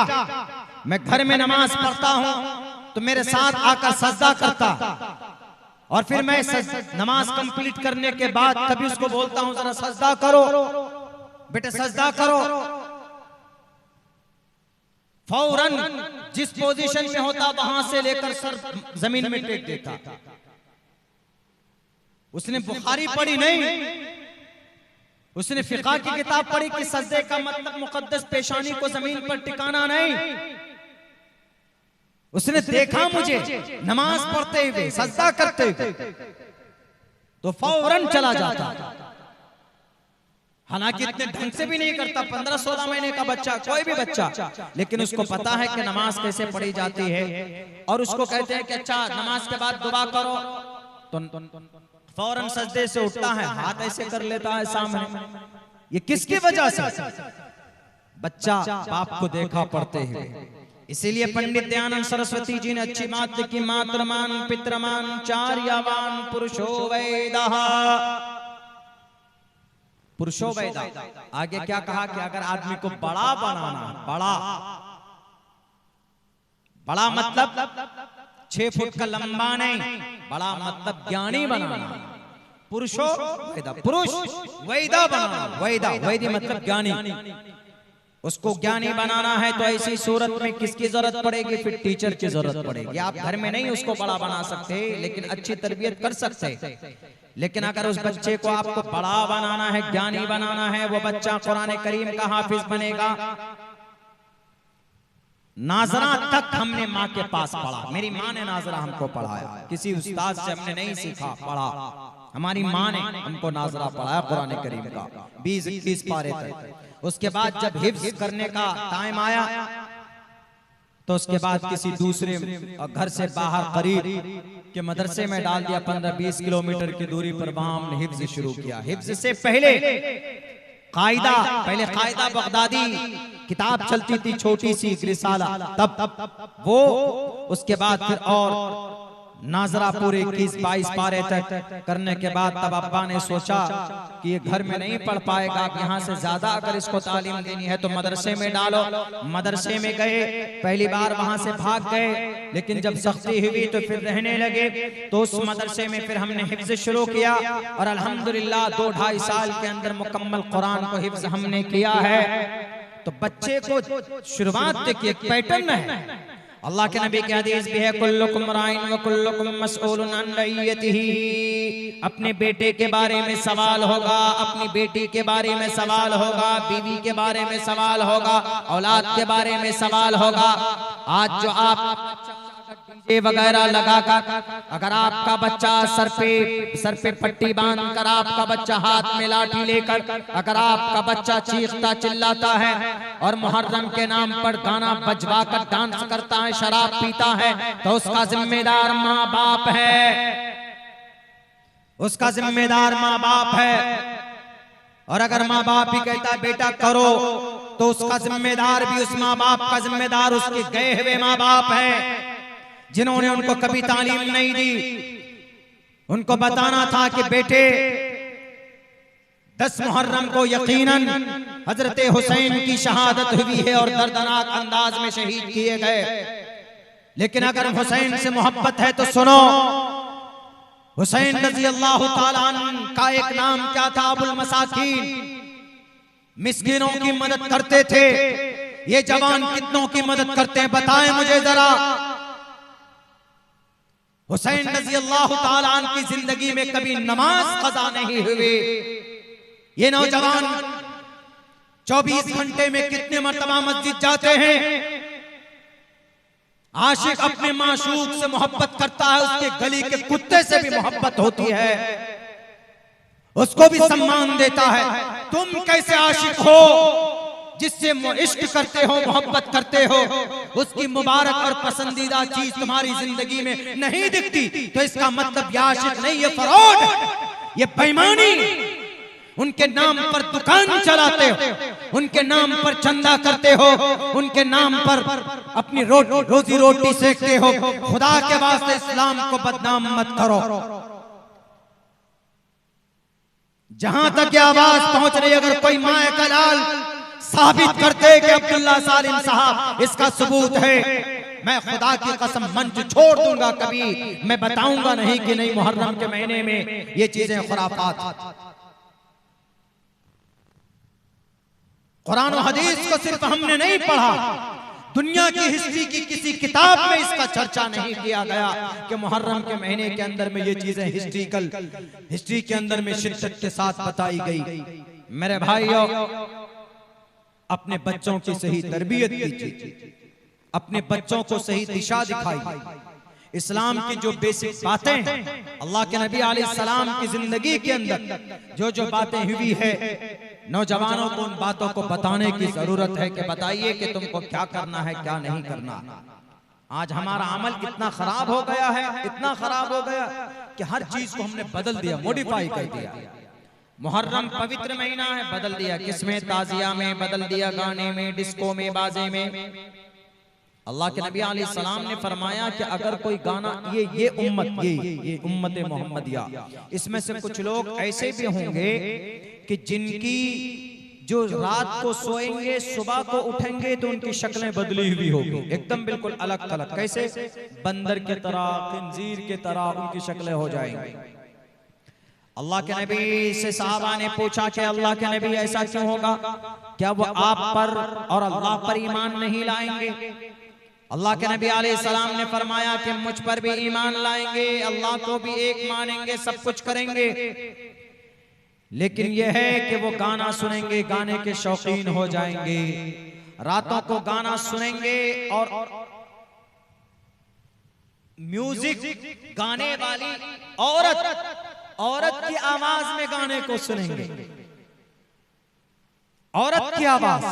मैं घर में नमाज पढ़ता हूं तो मेरे साथ आकर सजदा करता, और फिर मैं नमाज कंप्लीट करने के बाद कभी उसको बोलता हूं जरा सजदा करो बेटे, सजदा करो। फौरन जिस पोजीशन में होता वहां से लेकर सर जमीन में टेक देता। उसने बुखारी पढ़ी नहीं, उसने फिक़ह की किताब पढ़ी कि सजदे का मतलब मुकद्दस पेशानी को जमीन पर टिकाना नहीं। उसने देखा मुझे नमाज पढ़ते हुए सजदा करते हुए तो फौरन चला जाता। हालांकि इतने ढंग से भी नहीं करता, 15-16 महीने का बच्चा, कोई भी बच्चा, लेकिन उसको पता है कि नमाज कैसे पढ़ी जाती है। और उसको कहते हैं कि अच्छा नमाज के बाद दुआ करो, तो फौरन सजदे से उठता है, हाथ ऐसे कर लेता है सामने। ये किसकी वजह से? बच्चा बाप को देखा पढ़ते हुए। इसीलिए पंडित दयानंद सरस्वती जी ने अच्छी बात लिखी, मातृमान पितृमान चार्यवान पुरुषो वेदः। पुरुषो वेदः आगे क्या कहा कि अगर आदमी को बड़ा बनाना, बड़ा मतलब 6 फुट का लंबा नहीं, बड़ा मतलब ज्ञानी बनाना। पुरुषो वेदा, पुरुष वेदा बनाना, वैदी मतलब ज्ञानी। उसको ज्ञानी बनाना है तो ऐसी सूरत में किसकी जरूरत पड़ेगी? फिर टीचर की जरूरत पड़ेगी। आप घर में नहीं उसको बड़ा बना सकते, लेकिन अच्छी तरबियत कर सकते। लेकिन अगर उस बच्चे को आपको बड़ा बनाना है, ज्ञानी बनाना है, वो बच्चा कुरान करीम का हाफिज बनेगा। नाजरा तक हमने माँ के पास पढ़ा, मेरी माँ ने नाजरा हमको पढ़ाया, किसी उस्ताद से हमने नहीं सीखा, पढ़ा। हमारी माँ ने हमको नाजरा पढ़ाया कुरान करीम का 20-21 पारे तक। उसके बाद जब हिफ्ज करने का टाइम आया तो उसके बाद किसी दूसरे घर से बाहर करीब के मदरसे में डाल दिया, 15-20 किलोमीटर की दूरी पर वहां हमने हिफ्ज शुरू किया। हिफ्ज से पहले कायदा बगदादी किताब चलती थी, छोटी सी रिसाला, तब वो, उसके बाद फिर और नाजरा पूरे 21-22 पारे तक करने के बाद तब अब्बा ने सोचा कि ये घर में नहीं पढ़ पाएगा, यहाँ से ज्यादा अगर इसको तालीम देनी है तो मदरसे में डालो। मदरसे में गए, पहली बार वहां से भाग गए, लेकिन जब सख्ती हुई तो फिर रहने लगे। तो उस मदरसे में फिर हमने हिफ्ज शुरू किया और अल्हम्दुलिल्लाह 2-2.5 साल के अंदर मुकम्मल कुरान को हिफ्ज हमने किया है। तो बच्चे को शुरुआत देखिए, एक पैटर्न है। अल्लाह के नबी की हदीस भी है, कुल्लुकुम राइन व कुल्लुकुम मसऊलुन अन रइयतिही। अपने बेटे के बारे में सवाल होगा, अपनी बेटी के बारे में सवाल होगा, बीवी के बारे में सवाल होगा, औलाद के बारे में सवाल होगा। आज जो आप वगैरह लगाकर, अगर आपका बच्चा सर पे पट्टी बांधकर, आपका बच्चा हाथ में लाठी लेकर, अगर आपका बच्चा चीखता चिल्लाता है और मुहर्रम के नाम पर गाना बजवा कर डांस करता है, शराब पीता है, तो उसका जिम्मेदार माँ बाप है, उसका जिम्मेदार माँ बाप है। और अगर माँ बाप ही कहता बेटा करो, तो उसका जिम्मेदार भी, उस माँ बाप का जिम्मेदार उसके गए हुए माँ बाप है जिन्होंने उनको कभी तालीम नहीं दी। उनको बताना था कि बेटे 10 मुहर्रम को यकीनन हजरत हुसैन की शहादत हुई है और दर्दनाक अंदाज में शहीद किए गए, लेकिन अगर हुसैन से मोहब्बत है तो सुनो, हुसैन रजी अल्लाह ताला अन्हु का एक नाम क्या था? अबुल मसाकीन, मिस्कीनों की मदद करते थे। ये जवान कितनों की मदद करते हैं बताएं मुझे जरा। हुसैन रज़ी अल्लाह ताला अन्हु की जिंदगी में कभी नमाज कज़ा नहीं हुई। ये नौजवान 24 घंटे में कितने मर्तबा मस्जिद जाते हैं। आशिक अपने माशूक से मोहब्बत करता है, उसके गली के कुत्ते से भी मोहब्बत होती है, उसको भी सम्मान देता है। तुम कैसे आशिक हो जिससे इश्क करते हो, मोहब्बत करते हो, उसकी मुबारक और पसंदीदा चीज तुम्हारी जिंदगी में नहीं दिखती, तो इसका मतलब ये आशिक नहीं, ये फरौड, ये बेईमानी। उनके नाम पर दुकान चलाते हो, उनके नाम पर चंदा करते हो, उनके नाम पर अपनी रोजी रोटी सेकते हो। खुदा के वास्ते इस्लाम को बदनाम मत करो। जहां तक ये आवाज पहुंच रही, अगर कोई माए का लाल साबित करते कि अब्दुल्ला सालिम साहब इसका सबूत है, मैं खुदा की कसम मंच छोड़ दूंगा। कभी मैं बताऊंगा नहीं कि नहीं मुहर्रम के महीने में ये चीजें खुराफात। कुरान और हदीस को सिर्फ हमने नहीं पढ़ा, दुनिया की हिस्ट्री की किसी किताब में इसका चर्चा नहीं किया गया कि मुहर्रम के महीने के अंदर में ये चीजें हिस्ट्री के अंदर में शिद्दत के साथ बताई गई। मेरे भाइयों, अपने बच्चों की सही तरबियत कीजिए, अपने बच्चों को सही दिशा दिखाइए। इस्लाम की जो बेसिक बातें हैं, अल्लाह के नबी अलैहि सलाम की जिंदगी के अंदर जो जो बातें हुई है, नौजवानों को उन बातों को बताने की जरूरत है कि बताइए कि तुमको क्या करना है, क्या नहीं करना। आज हमारा अमल इतना खराब हो गया है, इतना खराब हो गया कि हर चीज को हमने बदल दिया, मॉडिफाई कर दिया। मुहर्रम पवित्र महीना है, बदल दिया किसमें? ताजिया में, बदल दिया गाने में, डिस्को में, बाजे में। अल्लाह के नबी अलैहि सलाम ने फरमाया कि अगर कोई गाना ये उम्मत मोहम्मदिया, इसमें से कुछ लोग ऐसे भी होंगे कि जिनकी जो रात को सोएंगे सुबह को उठेंगे तो उनकी शक्लें बदली हुई होगी, एकदम बिल्कुल अलग थलग। कैसे? बंदर के तरह, खंजीर के तरह उनकी शक्लें हो जाएंगी। अल्लाह के नबी से साहबा ने पूछा कि अल्लाह के नबी ऐसा क्यों होगा? क्या वो आप पर और अल्लाह पर ईमान नहीं लाएंगे? अल्लाह के नबी अलैहि सलाम ने फरमाया कि मुझ पर भी ईमान लाएंगे, अल्लाह को भी एक मानेंगे, सब कुछ करेंगे, लेकिन यह है कि वो गाना सुनेंगे, गाने के शौकीन हो जाएंगे, रातों को गाना सुनेंगे और म्यूजिक गाने वाली औरत की आवाज में गाने को सुनेंगे। औरत की आवाज,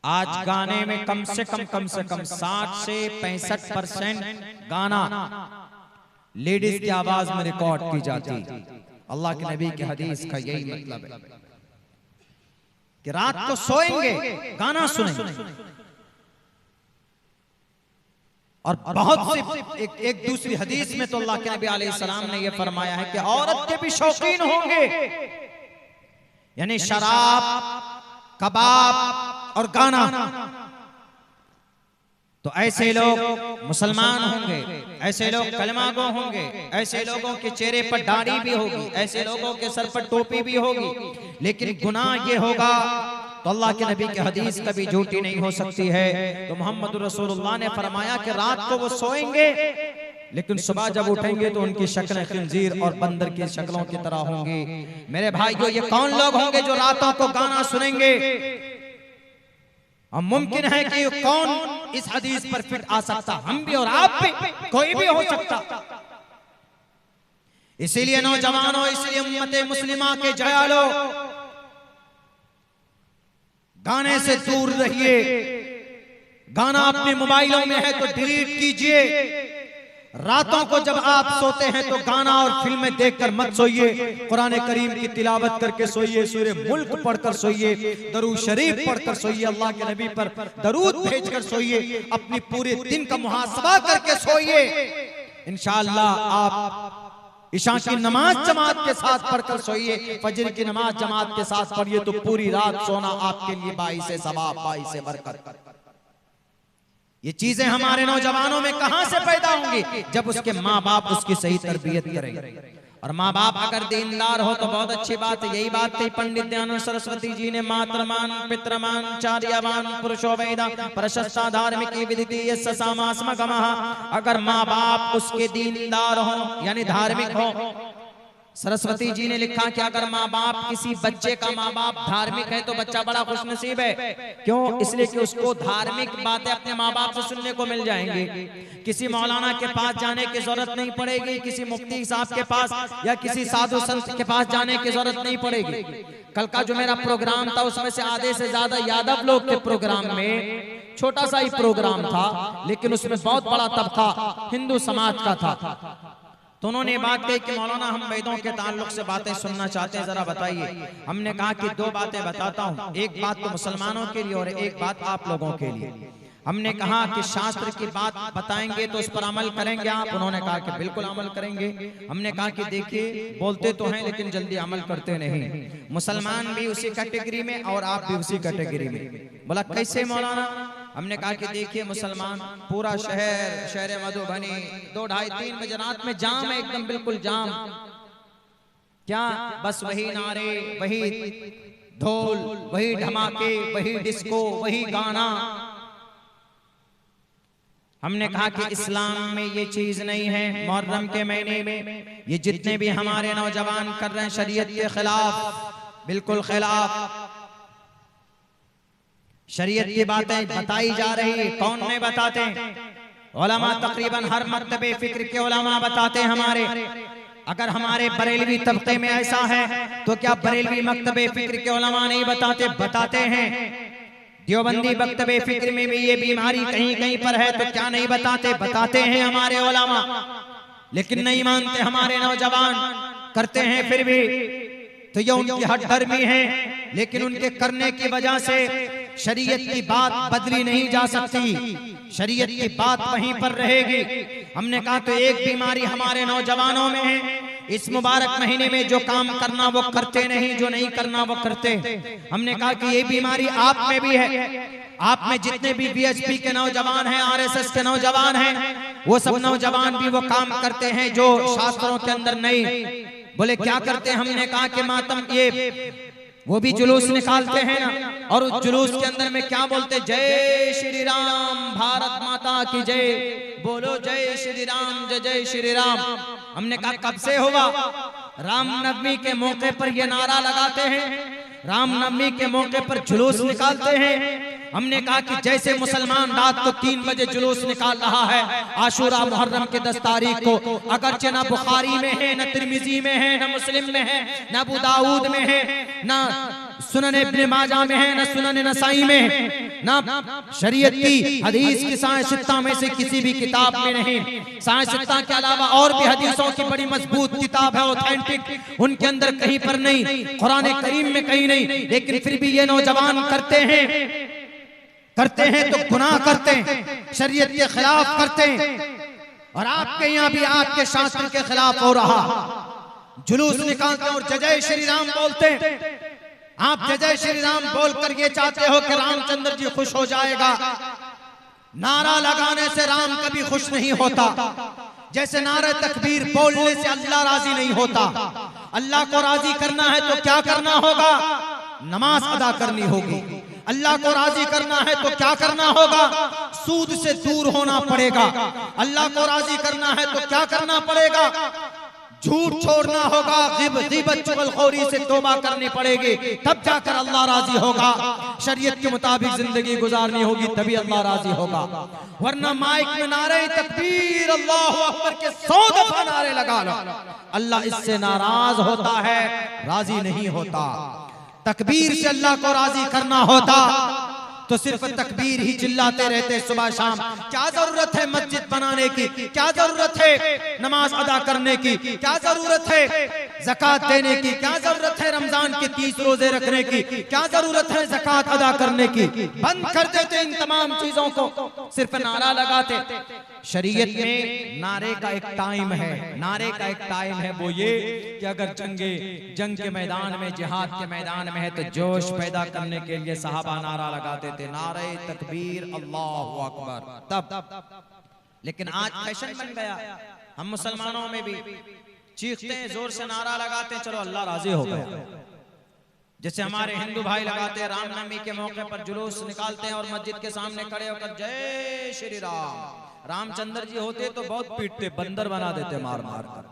आज गाने में कम से कम 60 से 65% गाना लेडीज की आवाज में रिकॉर्ड की जाती। अल्लाह के नबी की हदीस का यही मतलब है कि रात को सोएंगे, गाना सुनेंगे। और बहुत सी एक दूसरी हदीस में तो अल्लाह के नबी अलैहि सलाम ने यह फरमाया है कि औरत के भी शौकीन होंगे, यानी शराब, कबाब और गाना। तो ऐसे लोग मुसलमान होंगे, ऐसे लोग कलमा गो होंगे, ऐसे लोगों के चेहरे पर दाढ़ी भी होगी, ऐसे लोगों के सर पर टोपी भी होगी, लेकिन गुनाह ये होगा तो अल्लाह के नबी की हदीस कभी झूठी नहीं हो सकती है। तो मोहम्मद रसूलुल्लाह ने फरमाया कि रात को वो सोएंगे, लेकिन सुबह जब उठेंगे तो उनकी शक्लें खिंजीर और बंदर की शक्लों की तरह होंगी। मेरे भाइयों, ये कौन लोग होंगे जो रातों को गाना सुनेंगे? और मुमकिन है कि कौन इस हदीस पर फिट आ सकता? हम भी और आप भी, कोई भी हो सकता। इसीलिए नौजवानों, इसलिए उम्मत मुस्लिमा के जयालो, गाने से दूर रहिए। गाना अपने मोबाइलों में है तो डिलीट कीजिए। रातों को जब आप सोते हैं तो गाना और फिल्में देखकर मत सोइए। कुरान करीम की तिलावत करके सोइए, सूरे मुल्क पढ़कर सोइए, दरूद शरीफ पढ़कर सोइए, अल्लाह के नबी पर दरूद भेजकर सोइए, अपनी पूरे दिन का मुहासबा करके सोइए। इंशाअल्लाह आप इशा की नमाज जमात के साथ पढ़कर सोइए, फजर की नमाज जमात के साथ पढ़िए, तो पूरी रात सोना आपके लिए बाइसे सवाब, बाइसे बरकत। ये चीजें हमारे नौजवानों में कहां से पैदा होंगी? जब उसके माँ बाप उसकी सही तरबियत करेंगे। और माँ बाप अगर दीनदार हो तो बहुत अच्छी बात है। यही बात कही पंडित दयानंद सरस्वती जी ने, मातृमान पितृमान चार्यवान पुरुषो वेदा प्रशस्ता धार्मिक विदिति समासमगमः। अगर माँ बाप उसके दीनदार हो यानी धार्मिक हो, सरस्वती जी ने लिखा कि अगर माँ बाप, किसी बच्चे का माँ बाप धार्मिक है तो बच्चा बड़ा खुशनसीब है। क्यों? इसलिए कि उसको धार्मिक बातें अपने माँ बाप से सुनने को मिल जाएंगी। किसी मौलाना के पास जाने की जरूरत नहीं पड़ेगी, किसी मुफ्ती साहब के पास या किसी साधु संत के पास जाने की जरूरत नहीं पड़ेगी। कल का जो मेरा प्रोग्राम था उसमें से आधे से ज्यादा यादव लोग के प्रोग्राम में, छोटा सा ही प्रोग्राम था लेकिन उसमें बहुत बड़ा तबका हिंदू समाज का था। तो उन्होंने बात कही कि मौलाना हम वेदों के ताल्लुक से बातें सुनना चाहते हैं, जरा बताइए। हमने कहा कि दो बातें बताता हूँ, एक बात तो मुसलमानों के लिए और एक बात आप लोगों के लिए। हमने कहा कि शास्त्र की बात बताएंगे तो उस पर अमल करेंगे आप? उन्होंने कहा कि बिल्कुल अमल करेंगे। हमने कहा कि देखिए बोलते तो हैं लेकिन जल्दी अमल करते नहीं, मुसलमान भी उसी कैटेगरी में और आप भी उसी कैटेगरी में। बोला कैसे मौलाना? हमने कहा कि देखिए मुसलमान पूरा शहर मधुबनी 2, 2:30, 3 बजे रात में जाम है, एकदम बिल्कुल जाम। क्या बस वही नारे, वही ढोल, वही धमाके, वही डिस्को, वही गाना। हमने कहा कि इस्लाम में ये चीज नहीं है। मुहर्रम के महीने में ये जितने भी हमारे नौजवान कर रहे हैं शरीयत के खिलाफ, बिल्कुल खिलाफ। शरीयत की बातें बताई जा रही है, कौन नहीं बताते? उलमा तकरीबन हर मकतबे फिक्र के उलमा बताते हैं हमारे। अगर हमारे बरेलवी तबके में ऐसा है तो क्या बरेलवी मकतबे फिक्र के उलमा नहीं बताते? बताते हैं। देवबंदी मकतबे फिक्र में भी ये बीमारी कहीं कहीं पर है तो क्या नहीं बताते? बताते हैं हमारे उलमा, लेकिन नहीं मानते हमारे नौजवान, करते हैं फिर भी। तो ये उनकी हट धर्मी है, लेकिन उनके करने की वजह से शरीयत की बात बदली नहीं जा सकती, शरीयत की बात वहीं पर रहेगी। हमने कहा तो एक बीमारी हमारे नौजवानों में है, इस मुबारक महीने में जो काम करना वो करते नहीं, जो नहीं करना वो करते। हमने कहा कि ये बीमारी आप में भी है। आप में जितने भी बीएचपी के नौजवान हैं, आरएसएस के नौजवान हैं, वो सब नौजवान भी वो काम करते हैं जो शास्त्रों के अंदर नहीं। बोले क्या करते हैं? हमने कहा कि मातम ये वो भी जुलूस निकालते हैं ना, और उस जुलूस के अंदर में क्या बोलते? जय श्री राम, भारत माता की जय, बोलो जय श्री राम, जय जय श्री राम। हमने कहा कब से हुआ? रामनवमी के मौके पर ये नारा लगाते हैं, रामनवमी के मौके पर जुलूस निकालते हैं। हमने कहा कि जैसे मुसलमान रात को 3 बजे जुलूस निकाल रहा है आशूरा मुहर्रम के 10 तारीख को, अगरचे ना बुखारी में है, न तिरमिजी में है, न मुस्लिम में है, न अबू दाऊद में है, न सुनन इब्न माजा में है, न सुनन नसाई में है, न शरीयत की हदीस की साए सित्ता में से किसी भी किताब में नहीं। साए सित्ता के अलावा और भी हदीसों की बड़ी मजबूत किताब है, ऑथेंटिक, उनके अंदर कहीं पर नहीं, कुरान करीम में कहीं नहीं। लेकिन फिर भी ये नौजवान करते हैं तो गुनाह करते हैं, शरीयत के खिलाफ करते हैं। और आपके यहाँ भी आपके शास्त्र के खिलाफ हो रहा, जुलूस निकालते और जय जय श्री राम बोलते। आप जय जय श्री राम बोलकर ये चाहते हो कि रामचंद्र जी खुश हो जाएगा। नारा लगाने से राम कभी खुश नहीं होता, जैसे नारे तकबीर बोलने से अल्लाह राजी नहीं होता। अल्लाह को राजी करना है तो क्या करना होगा? नमाज अदा करनी होगी। अल्लाह को राजी करना है तो क्या करना होगा? सूद से दूर होना पड़ेगा। अल्लाह को राजी करना है तो क्या करना पड़ेगा? झूठ छोड़ना होगा, ग़ीबत चुगलखोरी से तौबा करनी पड़ेगी, तब जाकर अल्लाह राजी होगा। शरीयत के मुताबिक जिंदगी गुजारनी होगी, तभी अल्लाह राजी होगा। वरना माइक में नारे तकबीर अल्लाहु अकबर के 100 दफा नारे लगा लो, अल्लाह इससे नाराज होता है, राजी नहीं होता। तकबीर से अल्लाह को राजी करना होता तो सिर्फ तकबीर ही चिल्लाते रहते सुबह शाम। क्या जरूरत है मस्जिद बनाने की? क्या जरूरत है नमाज अदा करने की? क्या जरूरत है ज़कात देने की? क्या जरूरत है रमजान के 30 रोजे रखने की? क्या जरूरत है ज़कात अदा करने की? बंद कर देते इन तमाम चीजों को, सिर्फ नारा लगाते। शरीयत में नारे का एक टाइम है, नारे का एक टाइम है, वो ये कि अगर जंग के मैदान में, जिहाद के मैदान में है तो जोश पैदा करने के लिए सहाबा नारा लगाते थे, नारे तकबीर अल्लाहु अकबर, तब। लेकिन आज फैशन बन गया, हम मुसलमानों में भी चीखते हैं, जोर से नारा लगाते हैं, चलो अल्लाह राजी हो गया। जैसे हमारे हिंदू भाई लगाते हैं, रामनवमी के मौके पर जुलूस निकालते हैं और मस्जिद के सामने खड़े होकर जय श्री राम। रामचंद्र जी होते तो बहुत पीटते, बंदर बना देते मार मार कर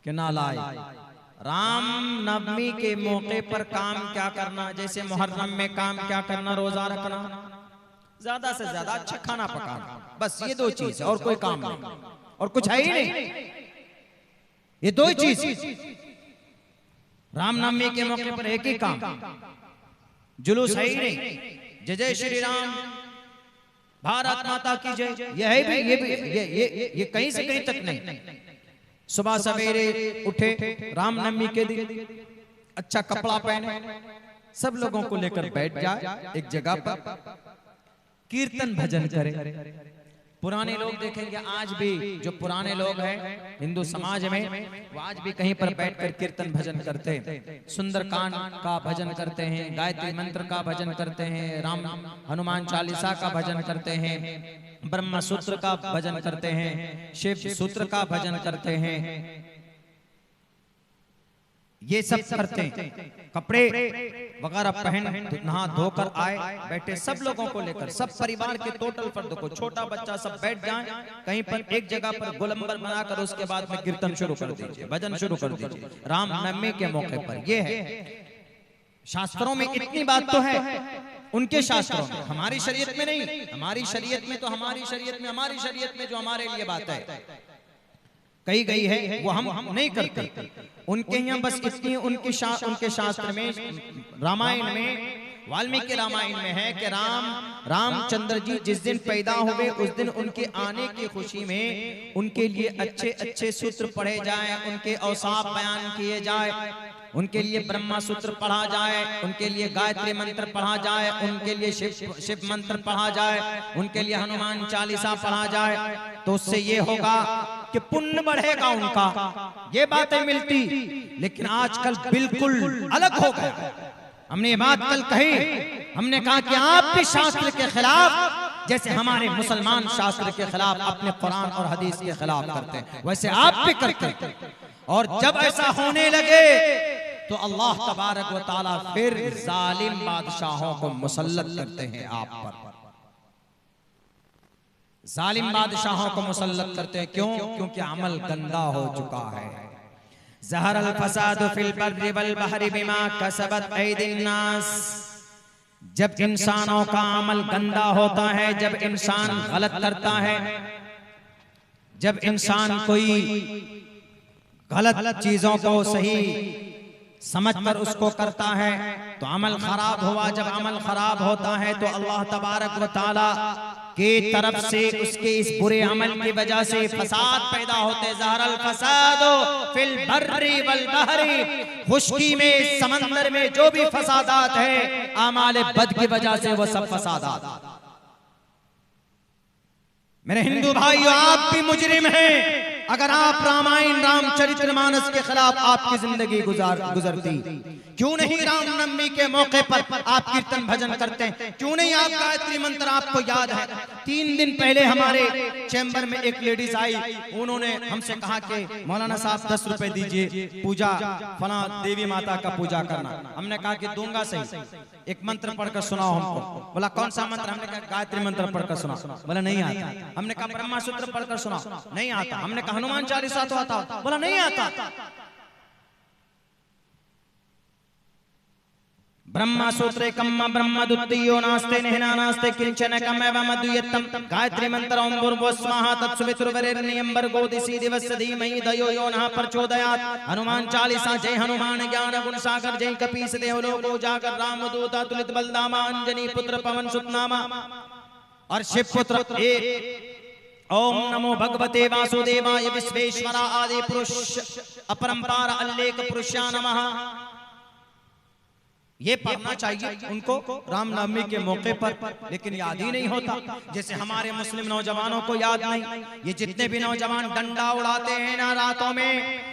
कि नालायक। रामनवमी के मौके पर काम क्या करना? जैसे मुहर्रम में काम क्या करना? रोजा रखना, ज्यादा से ज्यादा अच्छा खाना पकाना, बस ये 2 चीज है, और कोई काम नहीं, और कुछ है ही नहीं, ये 2 चीज। रामनवमी के मौके पर एक ही काम, जुलूस है ही नहीं, जय जय श्री राम, भारत माता की जय, ये है भी, ये कहीं से कहीं तक नहीं। सुबह सवेरे उठे, रामनवमी के दिन अच्छा कपड़ा पहने, सब लोगों को लेकर बैठ जाए एक जगह पर, कीर्तन भजन करे। पुराने लोग देखेंगे आज भी, जो पुराने लोग हैं हिंदू समाज में, वो आज भी कहीं पर बैठकर कीर्तन भजन करते हैं, सुंदरकांड का भजन करते हैं, गायत्री मंत्र का भजन करते हैं, राम हनुमान चालीसा का भजन करते हैं, ब्रह्म सूत्र का भजन करते हैं, शिव सूत्र का भजन करते हैं, ये सब करते हैं। कपड़े वगैरह पहन नहा धोकर आए, बैठे सब लोगों को लेकर, सब परिवार के टोटल फर्द को, छोटा बच्चा सब बैठ जाए कहीं पर एक जगह पर गोलंबर बनाकर, उसके बाद में कीर्तन शुरू कर दीजिए, भजन शुरू कर दीजिए रामनवमी के मौके पर। ये है, शास्त्रों में इतनी बात तो है, उनके शास्त्रों में, हमारी शरीयत में नहीं। हमारी शरीयत में तो हमारी शरीयत में जो हमारे लिए बात है कही गई है वो हम नहीं करते। उनके यहाँ बस इतनी, उनके शास्त्र में, रामायण में, वाल्मीकि रामायण में है कि रामचंद्र जी जिस दिन पैदा हुए उस दिन उनके आने की खुशी में उनके लिए अच्छे अच्छे सूत्र पढ़े जाएं, उनके औसाफ बयान किए जाए, उनके लिए ब्रह्मा सूत्र पढ़ा जाए, उनके लिए गायत्री मंत्र पढ़ा जाए, उनके लिए शिव मंत्र पढ़ा जाए, उनके लिए हनुमान चालीसा पढ़ा जाए। तो उससे ये होगा कि पुण्य बढ़ेगा उनका, ये बातें मिलती। लेकिन आजकल बिल्कुल अलग हो गया। हमने ये बात कल कही, हमने कहा कि आप भी शास्त्र के खिलाफ, जैसे हमारे मुसलमान शास्त्र के खिलाफ अपने कुरान और हदीस के खिलाफ करते हैं, वैसे आप भी करते हैं। और जब ऐसा होने लगे तो अल्लाह तबारक व तआला फिर जालिम बादशाहों को मुसल्लत करते हैं आप पर, जालिम बादशाहों को मुसल्लत करते हैं। क्यों? क्योंकि अमल गंदा हो चुका है। ज़हरल फसादु फिल बर्रि वल बहरि बिमा कसबत ऐदिन नास। जब इंसानों का अमल गंदा होता है, जब इंसान गलत करता है, जब इंसान कोई गलत चीजों को सही समझकर उसको करता है तो अमल खराब हुआ। जब अमल खराब होता है तो अल्लाह तबारक व तआला की तरफ से उसके इस बुरे अमल की वजह से फसाद पैदा होते। ज़हरल फसादो फिल बर्रि वल बहरि, खुश्की में, समंदर में जो भी फसादात है, आमाल बद की वजह से वो सब फसादात। मेरे हिंदू भाइयों, आप भी मुजरिम हैं अगर आप रामायण रामचरितमानस के खिलाफ आपकी जिंदगी गुजरती। क्यों नहीं रामनवमी के मौके पर आप कीर्तन भजन करते हैं? क्यों नहीं आप गायत्री मंत्र आपको याद है? 3 दिन पहले हमारे चैम्बर में एक लेडीज आई, उन्होंने हमसे कहा कि मौलाना साहब 10 रुपए दीजिए, पूजा फला देवी माता का पूजा करना। हमने कहा कि दूंगा सही, एक मंत्र पढ़कर सुनाओ हमको। बोला कौन सा मंत्र? हमने कहा गायत्री मंत्र पढ़कर सुना। बोला नहीं आता। हमने कहा ब्रह्मा सूत्र पढ़कर सुनाओ। नहीं आता। हमने कहा हनुमान चालीसा तो आता। बोला नहीं आता। ब्रह्मा सूत्रे कम्म ब्रह्म द्वितीयो नास्ते नेहना नास्ते किंचन कमेव मद्युयत्तम। गायत्री मंत्र ओम भूर्भुवस्वाहा तत्सवितुर्वरेण्यं भर्गो दिशि दिवस्य धीमहि धियो यो नः प्रचोदयात्। हनुमान चालीसा। जय हनुमान ज्ञान गुण सागर, जय कपीस देव लोको जागर, रामदूत अतुलित बलधामा, अंजनी पुत्र पवन सुत नामा। और शिव पुत्र एक ओम नमो भगवते वासुदेवाय विश्वेश्वरा आदि पुरुष अपरंपार अल्लेख पुरुषा नमः। ये पढ़ना चाहिए उनको रामनवमी के मौके पर, लेकिन याद ही नहीं होता। जैसे हमारे मुस्लिम नौजवानों को याद नहीं। ये जितने भी नौजवान डंडा उड़ाते हैं ना रातों में,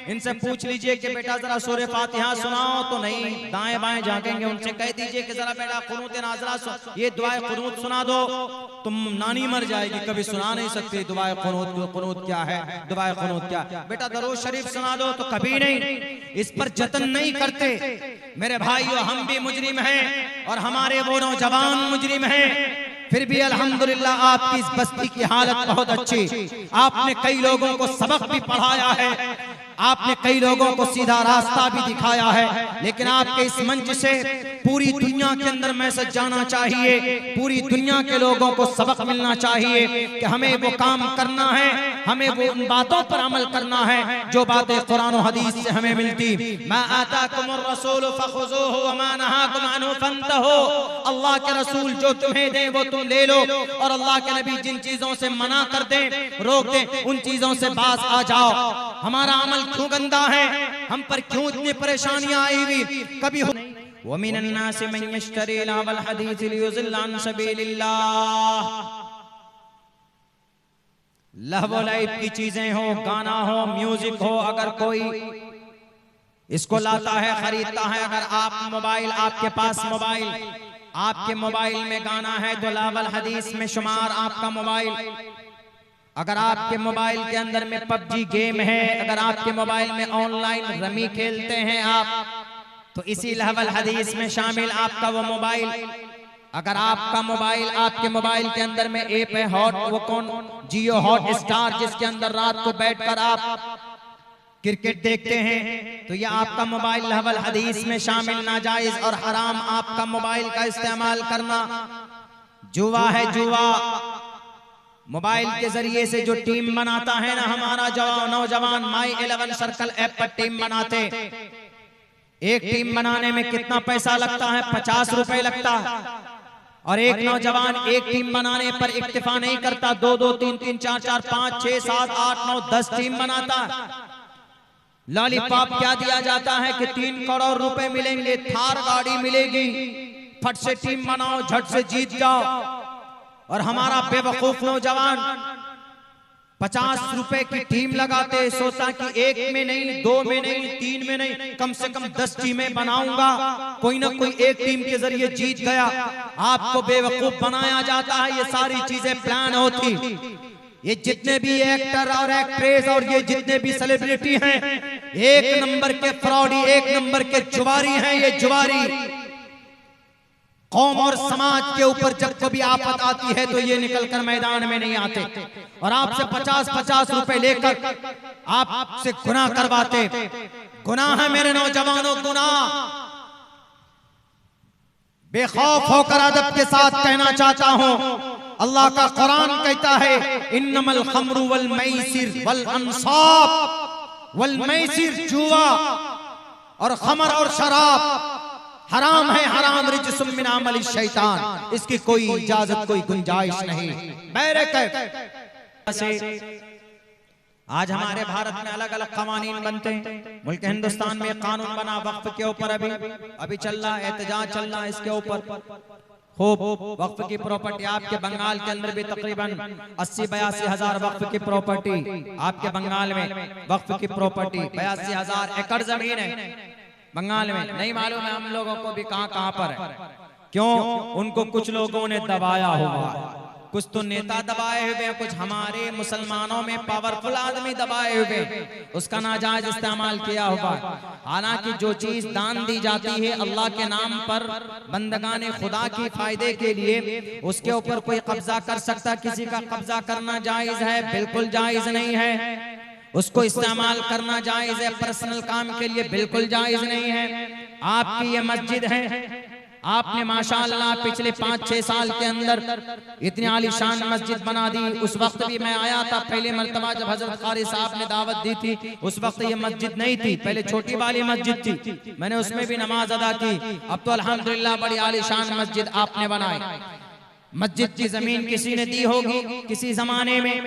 इनसे पूछ लीजिए कि बेटा जरा सूरह फातिहा सुनाओ, तो नहीं, दाएं बाएं जागेंगे। उनसे कह दीजिए कि जरा बेटा कुनूत नाज़िला ये दुआए कुनूत सुना दो, तुम नानी मर जाएगी, कभी सुना नहीं सकती दुआए कुनूत। कुनूत क्या है? दुआए कुनूत क्या? बेटा दरूद शरीफ सुना दो, तो कभी नहीं, इस पर जतन नहीं करते। मेरे भाइयों, हम भी मुजरिम हैं और हमारे वो नौजवान मुजरिम हैं। फिर भी अल्हम्दुलिल्लाह आपकी इस बस्ती की हालत बहुत अच्छी। आपने कई लोगों को सबक भी पढ़ाया है, आपने कई लोगों को सीधा रास्ता भी दिखाया है। लेकिन आपके इस मंच से पूरी दुनिया के अंदर मैसेज जाना चाहिए, पूरी दुनिया के लोगों को सबक मिलना चाहिए कि हमें वो काम करना है, हमें वो उन बातों पर अमल करना है जो बातें कुरान और हदीस से हमें मिलती। मा आताकुमुर रसूल फखुज़ूहु व मा नहाकुम अन्हु फंतहू। अल्लाह के रसूल जो तुम्हें दे वो तुम ले लो, और अल्लाह के नबी जिन चीजों से मना कर दे, रोक दे, उन चीजों से बाज आ जाओ। हमारा अमल क्यों गंदा है, हम पर क्यों इतनी परेशानियां आई हुई। कभी वमिन अन्नास मन यश्तरी लावल हदीस लियुज़िल्ल अन सबीलिल्लाह। लहव लाइफ की चीजें हो, गाना हो, म्यूजिक हो, अगर कोई इसको लाता है, खरीदता है, अगर आप मोबाइल, आपके पास मोबाइल, आपके मोबाइल में गाना है तो लावल हदीस में शुमार आपका मोबाइल। अगर आपके मोबाइल के अंदर में पबजी गेम है, अगर आपके मोबाइल में ऑनलाइन रमी खेलते हैं आप, तो इसी लहवल हदीस में शामिल आपका वो मोबाइल। अगर आपका मोबाइल, आपके मोबाइल के अंदर में ऐप है हॉट, वो कौन, जियो हॉट स्टार, जिसके अंदर रात को बैठकर आप क्रिकेट देखते हैं, तो ये आपका मोबाइल लहवल हदीस में शामिल। नाजायज और हराम आपका मोबाइल का इस्तेमाल करना। जुआ है, जुआ मोबाइल के जरिए से जो टीम बनाता है ना हमारा नौजवान, माई 11 सर्कल ऐप पर टीम बनाते। एक टीम बनाने में कितना पैसा लगता है? 50 रुपए लगता है। और एक नौजवान एक टीम बनाने पर इक्तिफा नहीं करता, 2-2, 3-3, 4-4, 5, 6, 7, 8, 9, 10 टीम बनाता। लॉलीपॉप क्या दिया जाता है कि 3 करोड़ रुपए मिलेंगे, थार गाड़ी मिलेगी, फट से टीम बनाओ, झट से जीत जाओ। और हमारा बेवकूफ नौजवान 50 रुपए की टीम लगाते, सोचा कि एक में नहीं, 2 में नहीं, 3 में नहीं, कम से कम 10 टीमें बनाऊंगा, कोई ना कोई एक टीम के जरिए जीत गया। आपको बेवकूफ बनाया जाता है। ये सारी चीजें प्लान होती। ये जितने भी एक्टर और एक्ट्रेस और ये जितने भी सेलिब्रिटी हैं, एक नंबर के फ्रॉडी, एक नंबर के जुआरी हैं। ये जुआरी कौम और समाज के ऊपर जब कभी आफत आती है तो ये निकलकर मैदान में नहीं आते और आपसे 50-50 रुपए लेकर आपसे गुनाह करवाते। गुनाह है मेरे नौजवानों, गुनाह। बेखौफ होकर अदब के साथ कहना चाहता हूं, अल्लाह का कुरान कहता है, इन्नमल खम्रु वल मैसिर वल अंसाब वल मैसिर, जुआ और खमर और शराब हराम है, हराम रिज्सुम मिन अमल शैतान। इसकी कोई इजाजत, कोई गुंजाइश नहीं। आज हमारे भारत में अलग अलग कानून बनते हैं। मुल्क हिंदुस्तान में कानून बना वक्फ के ऊपर, अभी चल रहा है, एहतजाज चल रहा है इसके ऊपर। खूब वक्फ की प्रॉपर्टी आपके बंगाल के अंदर भी तकरीबन 80-82 हजार वक्फ की प्रॉपर्टी आपके बंगाल में, वक्फ की प्रॉपर्टी 82,000 एकड़ जमीन है बंगाल में। नहीं मालूम है हम लोगों को भी कहां पर है। क्यों? उनको कुछ लोगों ने दबाया हुआ, कुछ तो नेता दबाए हुए, कुछ हमारे मुसलमानों में पावरफुल आदमी दबाए हुए, उसका नाजायज इस्तेमाल किया हुआ। हालांकि जो चीज दान दी जाती है अल्लाह के नाम पर बंदगाने खुदा की फायदे के लिए, उसके ऊपर कोई कब्जा कर सकता, किसी का कब्जा करना जायज है? बिल्कुल जायज नहीं है। उसको इस्तेमाल करना जायज है, पर्सनल काम के लिए बिल्कुल जायज नहीं है। आपकी ये मस्जिद है, आपने माशाअल्लाह पिछले 5-6 साल के अंदर इतनी आलीशान मस्जिद बना दी। उस वक्त भी मैं आया था, पहले मर्तबा जब हजरत कारी साहब ने दावत दी थी, उस वक्त ये मस्जिद नहीं थी, पहले छोटी वाली मस्जिद थी, मैंने उसमें भी नमाज अदा की। अब तो अल्हम्दुलिल्लाह बड़ी आलीशान मस्जिद आपने बनाई। मस्जिद की जमीन किसी ने दी होगी किसी जमाने में।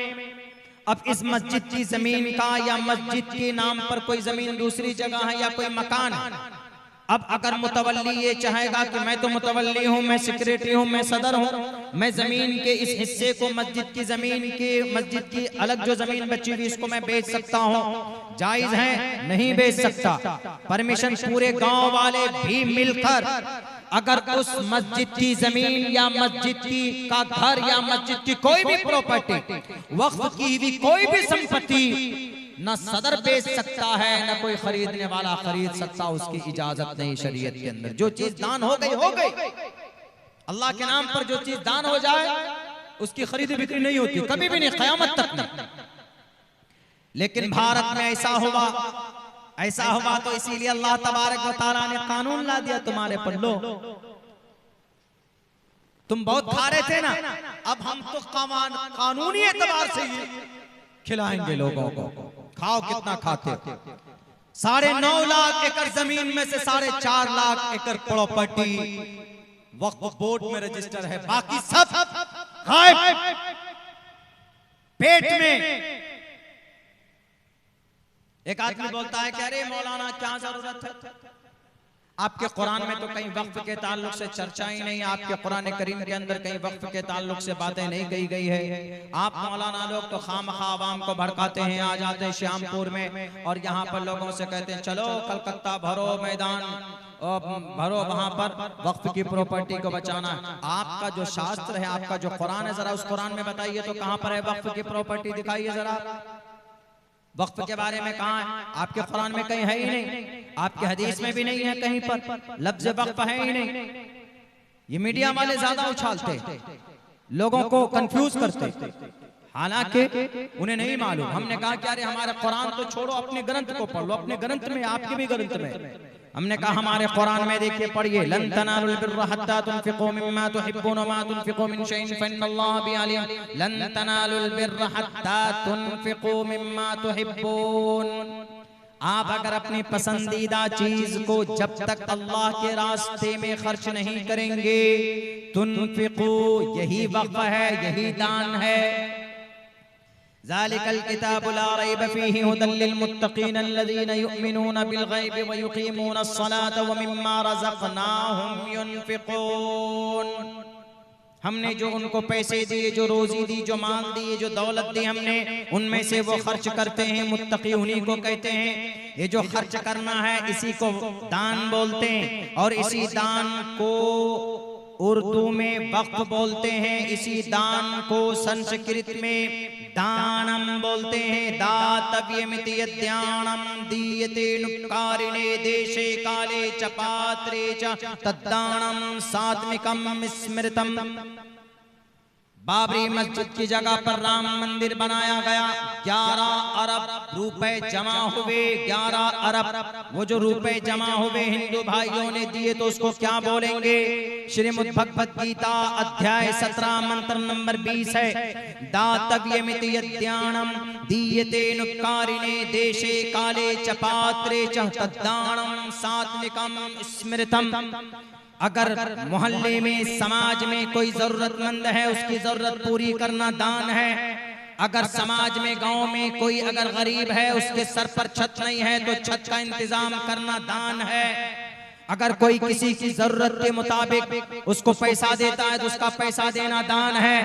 अब इस मस्जिद की जमीन का या मस्जिद के नाम पर कोई जमीन दूसरी जगह है या कोई मकान है, अब अगर मुतवल्ली ये चाहेगा कि मैं तो मुतवल्ली हूँ, मैं सेक्रेटरी हूँ, मैं सदर हूँ, मैं जमीन के इस हिस्से को मस्जिद की जमीन के, मस्जिद की अलग जो जमीन बची हुई इसको मैं बेच सकता हूँ, जायज है? नहीं बेच सकता। परमिशन पूरे गांव वाले भी मिलकर अगर उस मस्जिद की जमीन या मस्जिद की का घर या मस्जिद की कोई भी प्रॉपर्टी, वक्फ की हुई कोई भी संपत्ति न सदर बेच सकता है, न कोई खरीदने वाला खरीद सकता, उसकी इजाजत नहीं शरीयत के अंदर। जो चीज दान हो गई हो गई। अल्लाह के नाम पर जो चीज दान हो जाए उसकी खरीदी बिक्री नहीं होती, कभी भी नहीं, क़यामत तक नहीं। लेकिन भारत में ऐसा हुआ तो इसीलिए अल्लाह तबारक व तआला ने कानून ला दिया तुम्हारे पर। लो, तुम बहुत खा रहे थे ना, अब हम तो कानूनी एतबार से खिलाएंगे लोगों को। खाओ, कितना खाते हो? 9.5 लाख एकड़ जमीन में से 4.5 लाख एकड़ प्रॉपर्टी वक्फ बोर्ड में रजिस्टर है, बाकी सब गायब, पेट में। एक आदमी बोलता है कि अरे मौलाना क्या जरूरत है, आपके कुरान में तो कहीं वक्फ के ताल्लुक से चर्चा ही नहीं, आपके कुरान करीम के अंदर कहीं वक्फ के ताल्लुक से बातें नहीं कही गई है। आप मौलाना लोग तो खामखा आवाम को भड़काते हैं, आ जाते हैं श्यामपुर में और यहाँ पर लोगों से कहते हैं चलो कलकत्ता भरो मैदान और भरो, वहां पर वक्फ की प्रॉपर्टी को बचाना। आपका जो शास्त्र है, आपका जो कुरान है, जरा उस कुरान में बताइए तो कहां पर है वक्फ की प्रॉपर्टी, दिखाइए जरा। वक्फ के बारे में कहां है? आपके कुरान में कहीं है ही नहीं, आपके हदीस में भी नहीं है, कहीं पर लफ्ज वक्फ है ही नहीं। ये मीडिया वाले ज्यादा उछालते, लोगों को कंफ्यूज करते, हालांकि उन्हें नहीं मालूम। हमने कहा कि अरे हमारा कुरान तो छोड़ो, अपने ग्रंथ को पढ़ लो, अपने ग्रंथ में, आपके भी ग्रंथ में। हमने कहा हमारे कुरान में देखिए, पढ़िए, लन तनालुल बिर्रा हत्ता तुनफिकू मिम्मा तुहिब्बून मा तुनफिकू मिन शैइन फइन्नल्लाह बिही अलीम। लन तनालुल बिर्रा हत्ता तुनफिकू मिम्मा तुहिब्बून। आप अगर अपनी पसंदीदा चीज को जब तक अल्लाह के रास्ते में खर्च नहीं करेंगे, तुनफिकू, यही वक्फ है, यही दान है। ज़ालिकल किताबु ला रैब फ़ीहि हुदल लिल मुत्तक़ीन अल्लज़ीना युमिनूना बिल गैबि व युक़ीमूना अस्सलाता व मिम्मा रज़क़नाहुम युनफ़िक़ून। हमने जो उनको पैसे दिए, जो रोजी दी, जो माल दिए, जो दौलत दी, हमने उनमें से वो खर्च करते हैं। मुत्तकी उन्हीं को कहते हैं। ये जो खर्च करना है इसी को दान बोलते हैं, और इसी दान को उर्दू में वक्फ बोलते हैं। इसी दान को संस्कृत में दानम बोलते हैं। दातव्यमिति यद्यानम दीयते नुक्कारिणे देशे काले च पात्रे च तद्दानम सात्विकम स्मृतम। बाबरी मस्जिद की जगह पर राम मंदिर बनाया गया, 11 अरब रुपए जमा हुए। 11 अरब वो जो रुपए जमा हुए हिंदू भाइयों ने दिए, तो उसको क्या बोलेंगे? श्रीमद् भगवद गीता अध्याय 17 मंत्र नंबर 20 है। दातव्यमिति यद्यानम दीयते नुक्कारिणे देशे काले च पात्रे च तद्दानम सात्विकम स्मृतम। अगर मोहल्ले में, समाज में कोई जरूरतमंद है, उसकी जरूरत पूरी करना दान है। अगर समाज में, गांव में कोई अगर गरीब है, उसके सर पर छत नहीं है, तो छत का इंतजाम करना दान है। अगर कोई किसी की जरूरत के मुताबिक उसको पैसा देता है, तो उसका पैसा देना दान है।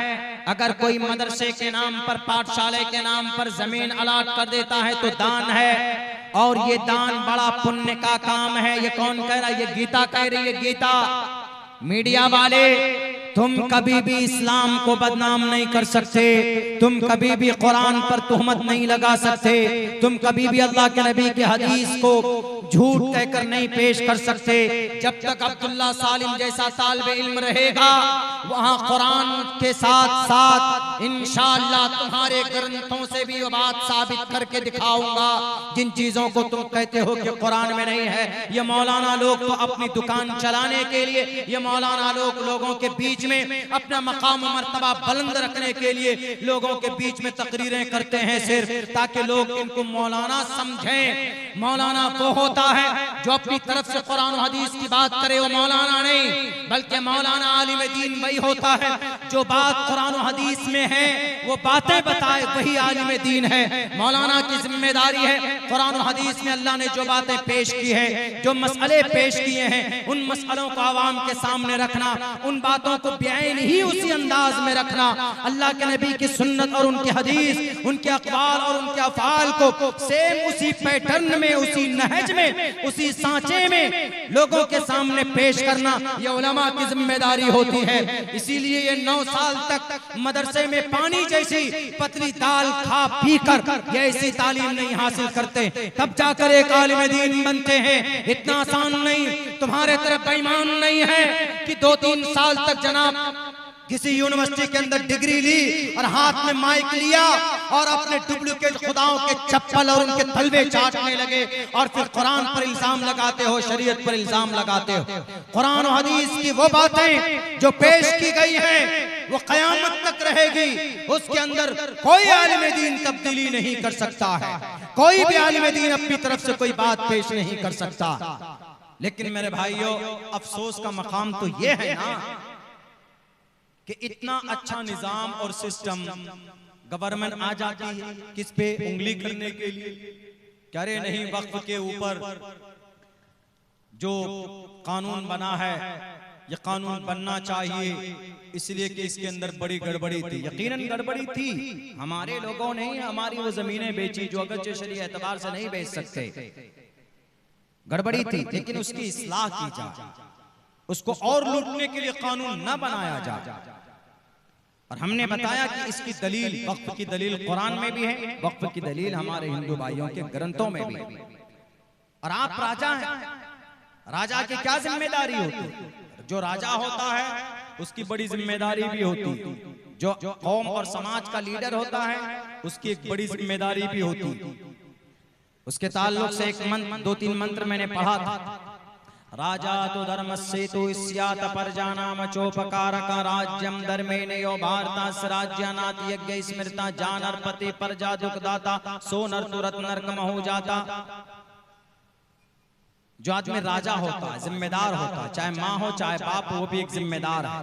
अगर कोई मदरसे के नाम पर, पाठशाले के नाम पर जमीन अलाट कर देता है, तो दान है। और ये दान बड़ा पुण्य का काम है। ये कौन कह रहा है? ये गीता कह रही है। गीता, मीडिया वाले, तुम कभी भी इस्लाम को बदनाम नहीं कर सकते, तुम कभी भी कुरान पर तुहमत नहीं लगा सकते, तुम कभी भी अल्लाह के नबी के हदीस को झूठ कहकर नहीं पेश कर सकते। जब तक अब्दुल्ला सालिम जैसा तालिब इल्म रहेगा, वहाँ कुरान के साथ साथ इंशाअल्लाह तुम्हारे ग्रंथों से भी ये बात साबित करके दिखाऊंगा। जिन चीजों को तुम कहते हो कि कुरान में नहीं है, ये मौलाना लोग तो अपनी दुकान चलाने के लिए, ये मौलाना लोग लोगों के बीच में अपना मकाम मर्तबा बुलंद रखने के लिए लोगों के बीच में तकरीरें करते हैं, सिर्फ ताकि लोग इनको मौलाना समझें। मौलाना वो होता है जो अपनी तरफ से कुरान हदीस की बात करे, वो मौलाना नहीं, बल्कि मौलाना आलिम दीन वही होता है जो बात कुरान हदीस में है वो बातें बताए, वही आलिम दीन है। मौलाना की जिम्मेदारी है कुरान हदीस में अल्लाह ने जो बातें पेश की है, जो मसले पेश किए हैं, उन मसलों को आवाम के सामने रखना, उन बातों को बयान ही उसी अंदाज में रखना। अल्लाह के नबी की सुन्नत और उनकी हदीस, उनके अक़वाल और उनके अफ़आल को सेम उसी पैटर्न में, उसी नहज में, उसी सांचे में लोगों के सामने पेश करना, ये उलमा की जिम्मेदारी होती है। इसीलिए ये 9 साल तक मदरसे में पानी जैसी पतली दाल खा पी कर ये ऐसी तालीम नहीं हासिल करते, तब जाकर एक आलिम दीन बनते हैं। इतना आसान नहीं। तुम्हारे तरफ बेईमान नहीं है कि 2-3 साल तक जनाब किसी यूनिवर्सिटी के अंदर डिग्री ली और हाथ में माइक लिया और अपने डुप्लीकेट खुदाओं के चप्पल और उनके तलवे चाटने लगे और फिर कुरान पर इल्जाम लगाते हो, शरीयत पर इल्जाम लगाते हो। कुरान और हदीस की वो बातें जो पेश की गई हैं वो कयामत तक रहेगी। उसके अंदर कोई आलिम दीन तब्दीली नहीं कर सकता है, कोई भी आलिम दीन अपनी तरफ से कोई बात पेश नहीं कर सकता। लेकिन मेरे भाइयों, अफसोस का मकाम तो ये है ना कि इतना अच्छा निजाम और सिस्टम गवर्नमेंट आ जाती है किस पे? उंगली करने के लिए। कह रहे नहीं, वक्फ के ऊपर जो कानून बना है ये कानून बनना चाहिए, इसलिए कि इसके अंदर बड़ी गड़बड़ी थी। यकीनन गड़बड़ी थी, हमारे लोगों ने हमारी वो जमीनें बेची जो अगरचे शरीय एतबार से नहीं बेच सकते, गड़बड़ी थी, लेकिन उसकी इस्लाह की जाए, उसको और लूटने के लिए कानून न बनाया जाए। और हमने बताया कि इसकी दलील, वक्फ की दलील कुरान में भी है, वक्फ की दलील हमारे हिंदू भाइयों के ग्रंथों में भी है। और आप राजा हैं, राजा की क्या जिम्मेदारी होती है? जो राजा होता है उसकी बड़ी जिम्मेदारी भी होती है, जो कौम और समाज का लीडर होता है उसकी एक बड़ी जिम्मेदारी भी होती है। उसके ताल्लुक से एक दो तीन मंत्र मैंने पढ़ा था। राजा तो धर्मस्य तो स्यात परजानाम चोपकारक राज्यम धर्मेण यो भारतास राज्यानाति यज्ञ स्मृता जानरपति प्रजा दुखदाता सो नर तुरत नरक हो जाता। जो आदमी राजा होता है, जिम्मेदार होता है, चाहे माँ हो चाहे बाप हो, वो भी एक जिम्मेदार है।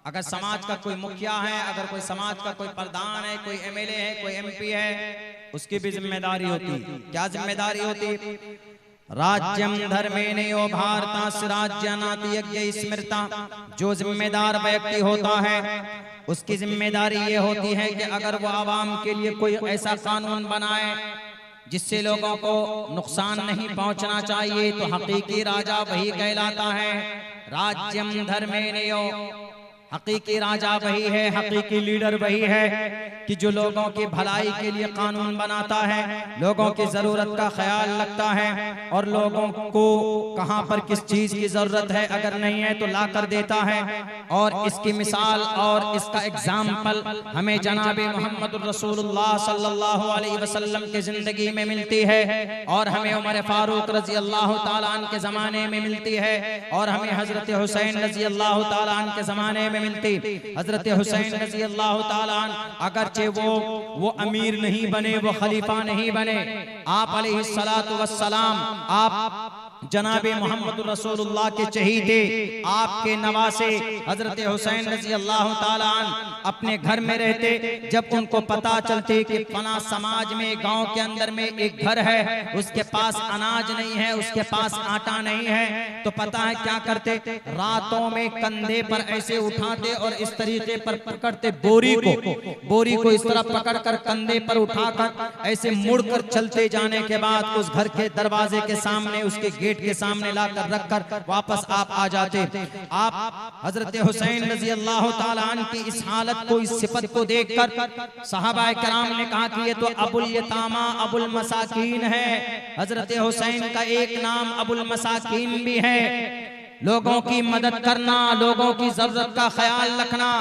अगर समाज का कोई मुखिया है, अगर कोई समाज का कोई प्रधान है, कोई एमएलए है, कोई एमपी है, उसकी भी जिम्मेदारी होती। क्या जिम्मेदारी होती? राज्यम धर्मेण यो भारतास राज्यानाति यज्ञ स्मृता। जो जिम्मेदार व्यक्ति होता है उसकी जिम्मेदारी ये होती है कि अगर वो आवाम के लिए कोई ऐसा कानून बनाए जिससे लोगों को नुकसान नहीं पहुंचना चाहिए, तो हकीकी राजा वही कहलाता है। राज्यम धर्मेण यो, हकीकी राजा वही है, हकीकी लीडर वही है कि जो लोगों की भलाई के लिए कानून बनाता है, लोगों की जरूरत का ख्याल रखता है और लोगों को कहां पर किस चीज की जरूरत है, अगर नहीं है तो ला कर देता है। और इसकी मिसाल और इसका एग्जाम्पल हमें जनाबे मोहम्मद रसूलुल्लाह सल्लल्लाहु अलैहि वसल्लम की जिंदगी में मिलती है, और हमें उमर फारूक रजी अल्लाह ताला अन्हु के जमाने में मिलती है, और हमें हजरत हुसैन रजी अल्लाह ताला अन्हु के जमाने में मिलती। हजरत हुसैन रजी अल्लाह ताला अन्हु अगरचे वो अमीर नहीं बने, वो खलीफा नहीं बने, आप अलैहिस्सलातु वस्सलाम, आप जनाबे मोहम्मद रसूलुल्लाह के चहीते, आपके नवासे हजरत हुसैन रजी अल्लाह ताला अन्हु अपने घर में रहते। जब उनको पता चलते कि फला समाज में, गांव के अंदर में एक घर है, उसके पास अनाज नहीं है, उसके पास आटा नहीं है, तो पता है क्या करते? रातों में कंधे पर ऐसे उठाते और इस तरीके पर पकड़ते, बोरी को इस तरह पकड़कर कंधे पर उठाकर ऐसे मुड़कर चलते जाने के बाद उस घर के दरवाजे के सामने, उसके गेट के सामने लाकर रखकर वापस आप आ जाते। आप हजरत हुसैन रजी अल्लाह ताला अन्हु की इस हालत को, इस सिफत को देखकर सहाबाए कराम ने कहा कि ये तो अबुल यतामा अबुल मसाकीन है। हजरत हुसैन का एक नाम अबुल मसाकीन भी है। लोगों की मदद करना, लोगों की जरूरत का ख्याल रखना।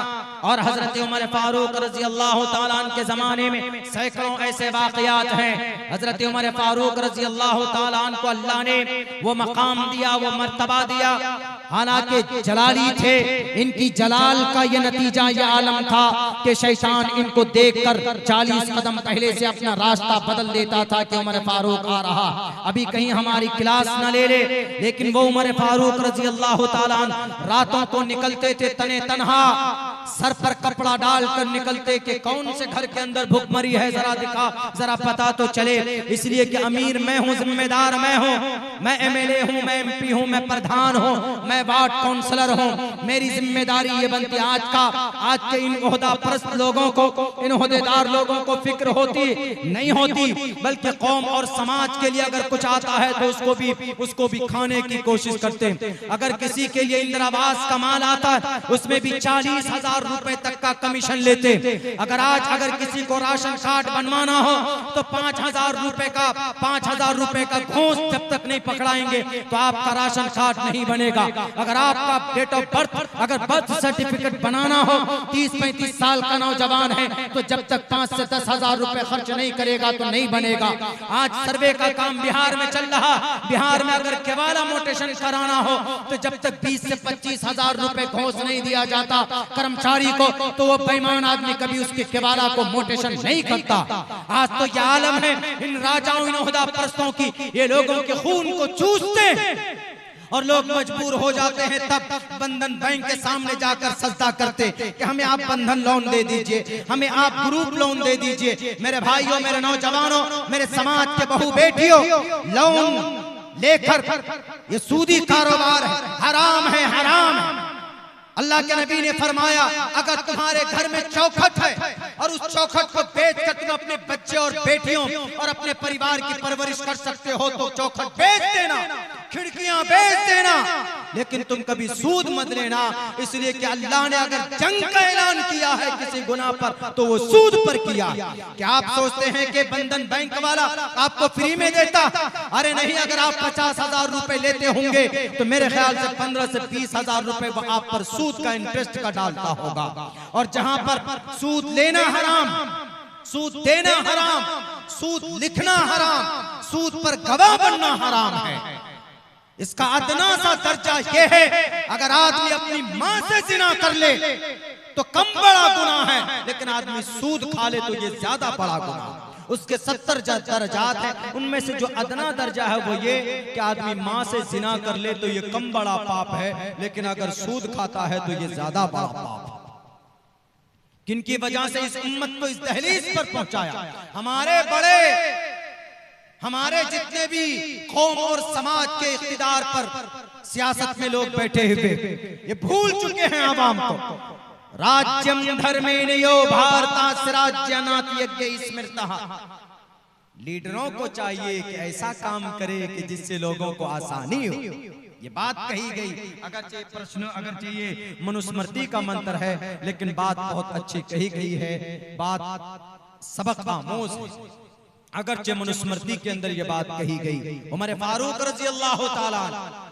और हजरत उमर फारूक रजी अल्लाह ताला अन्हु के जमाने में सैकड़ों ऐसे वाकयात हैं। हजरत उमर फारूक रजी अल्लाह ताला अन्हु को अल्लाह ने वो मकाम दिया, वो मर्तबा दिया, हालांकि जलाली थे। इनकी जलाल का ये नतीजा, ये आलम था कि शैतान इनको देखकर 40 कदम पहले से अपना रास्ता बदल देता था कि उमर फारूक आ रहा, अभी कहीं हमारी क्लास न ले ले। लेकिन वो उमर फारूक रजी अल्लाह ताला अन्हु रातों को निकलते थे तने तनहा, सर पर कपड़ा डालकर निकलते कि कौन से घर के अंदर भूखमरी है, जरा दिखा, जरा पता तो चले। इसलिए कि अमीर मैं हूँ, जिम्मेदार मैं हूँ, मैं एमएलए हूँ, मैं एमपी हूँ, मैं प्रधान हूँ, मैं वार्ड काउंसलर हूँ। मेरी जिम्मेदारी ये बनती। आज के इन ओहदा परस्त लोगों को, इन ओहदेदार लोगों को फिक्र होती नहीं होती, बल्कि कौम और समाज के लिए अगर कुछ आता है तो उसको भी खाने की कोशिश करते हैं। अगर किसी के लिए इंदिरा आवास का माल आता है उसमें भी 40,000 रुपए तक का कमीशन लेते। अगर किसी को राशन कार्ड बनवाना हो तो 5,000 रुपए का घूस जब तक नहीं पकड़ाएंगे तो आपका राशन कार्ड नहीं बनेगा। अगर आपका डेट ऑफ बर्थ, अगर बर्थ सर्टिफिकेट बनाना हो, 30-35 साल का नौजवान है तो जब तक 5 से 10,000 रुपए खर्च नहीं करेगा तो नहीं बनेगा। आज सर्वे का काम बिहार में चल रहा। बिहार में अगर केवाला मोटेशन कराना हो तो जब तक 20 से 25,000 रुपए घूस नहीं दिया जाता कर्मचारी को, तो वो बेईमान आदमी कभी उसके केवाला को मोटेशन नहीं करता। आज तो ये आलम है इन राजाओं, इन ओहदा परस्तों की, ये लोगों के खून को चूसते और लोग मजबूर हो जाते हैं तब बंधन बैंक के सामने जाकर सजदा करते कि हमें आप बंधन लोन दे दीजिए, हमें आप ग्रुप लोन दे दीजिए। मेरे भाइयों, मेरे नौजवानों, मेरे समाज के बहू बेटियों, लोन लेकर ये सूदी कारोबार है, हराम है, हराम है। अल्लाह के नबी ने फरमाया अगर तुम्हारे घर में चौखट है और उस चौखट को बेचकर तुम अपने बच्चे और बेटियों और अपने परिवार की परवरिश कर सकते हो तो चौखट बेच देना, खिड़कियां बेच देना, लेकिन तुम कभी सूद मत लेना। इसलिए कि अल्लाह ने अगर जंग का ऐलान किया है किसी गुनाह पर तो वो सूद पर किया। क्या आप सोचते हैं कि बंधन बैंक वाला आपको फ्री में देता? अरे नहीं, अगर आप 50,000 रुपए लेते होंगे तो मेरे ख्याल से 15 से 20,000 रुपए वो आप पर सूद का इंटरेस्ट का डालता होगा। और जहां पर सूद लेना हराम, सूद देना हराम, सूद लिखना हराम, सूद पर गवाह बनना हराम है। इसका अदना सा दर्जा यह है अगर आदमी अपनी मां से जिना कर ले तो कम बड़ा गुनाह है, लेकिन आदमी सूद खा ले तो ये ज्यादा बड़ा गुनाह। उसके 70 दर्जात हैं, उनमें से जो अदना दर्जा है वो ये कि आदमी मां से जिना कर ले तो ये कम बड़ा पाप है, लेकिन अगर सूद खाता है तो ये ज्यादा बड़ा पाप है। किनकी वजह से इस उम्मत को इस दहलीज पर पहुंचाया? हमारे बड़े, हमारे जितने भी कौम और समाज के इख्तिदार पर सियासत में लोग बैठे हुए ये भूल चुके हैं आवाम को। राज्यम धर्मेणयो भारतास्य राज्यानाथ यज्ञ स्मृतः। लीडरों को चाहिए कि ऐसा काम करे कि जिससे लोगों को आसानी हो। ये बात कही गई, अगरचे प्रश्न, अगरचे ये मनुस्मृति का मंत्र है, लेकिन बात बहुत अच्छी कही गई है, बात सबक आमोज है। अगरचे मनुस्मृति के अंदर ये बात कही गई, उमर फारूक रजी अल्लाह ताला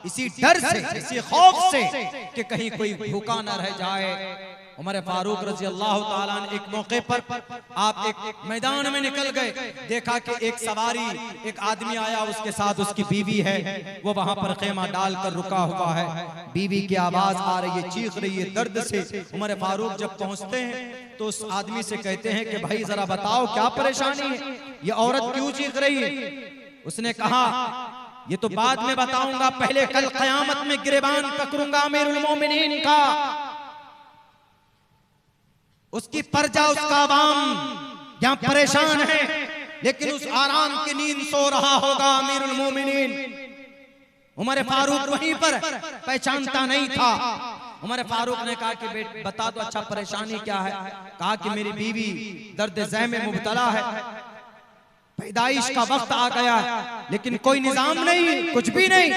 इसी डर से, इसी खौफ से कि कहीं कोई भूखा न रह जाए, उमर फारूक रजी अल्लाह ताला एक मौके पर आप एक मैदान में निकल गए, देखा कि एक सवारी, एक आदमी आया, उसके साथ उसकी बीवी है, वो वहां पर खेमा डालकर रुका हुआ है, बीवी की आवाज आ रही है, चीख रही है दर्द से। उमर फारूक जब पहुंचते हैं तो उस आदमी से कहते हैं कि भाई जरा बताओ क्या परेशानी है, ये औरत क्यों चीख रही है? उसने कहा ये तो बाद में बताऊंगा, पहले कल क़यामत में गिरबान पकड़ूंगा अमीरुल मोमिनीन का, उसकी प्रजा, उसका आवाम यहाँ परेशान है, लेकिन उस आराम की नींद सो रहा होगा अमीरुल मोमिनीन। उमर फारूक वहीं पर पहचानता नहीं था। उमर फारूक ने कहा कि बेट बता दो, अच्छा परेशानी क्या है? कहा कि मेरी बीवी दर्द ज़ह में मुब्तला है, पैदाइश का वक्त आ गया है, लेकिन कोई निजाम नहीं, कुछ भी नहीं,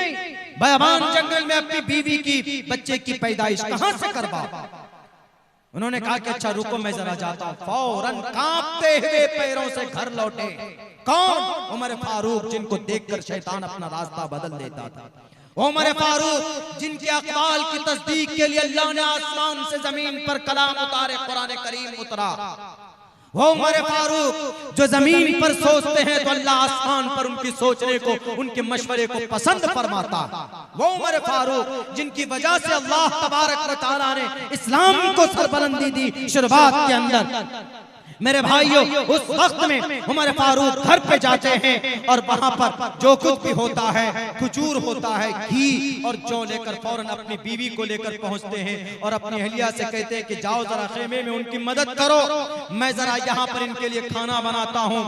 बयाबान जंगल में अपनी बीवी की, बच्चे की पैदाइश कहां से करवा? उन्होंने कहा कि अच्छा रुको मैं जरा जाता हूं। फौरन कांपते हुए पैरों से घर लौटे। कौन? उमर फारूक, जिनको देखकर शैतान अपना रास्ता बदल देता था। उमर फारूक जिनके अक़वाल की तस्दीक के लिए अल्लाह ने आसमान से जमीन पर कलाम उतारे, कुरान करीम उतरा। वो उमर फारूक जो जमीन पर सोचते हैं तो अल्लाह आसमान पर उनकी सोचने को, उनके मशवरे को पसंद फरमाता। वो उमर फारूक जिनकी वजह से अल्लाह तबारक व तआला ने इस्लाम को सरबलंदी दी शुरुआत के अंदर। मेरे भाइयों, उस वक्त में उमर फारूक घर पे जाते हैं और वहां पर जो कुछ भी होता है, खजूर होता है, घी और जौ लेकर फौरन अपनी बीवी को लेकर पहुंचते हैं और अपनी अहलिया से कहते हैं कि जाओ जरा खेमे में उनकी मदद करो, मैं जरा यहाँ पर इनके लिए खाना बनाता हूँ।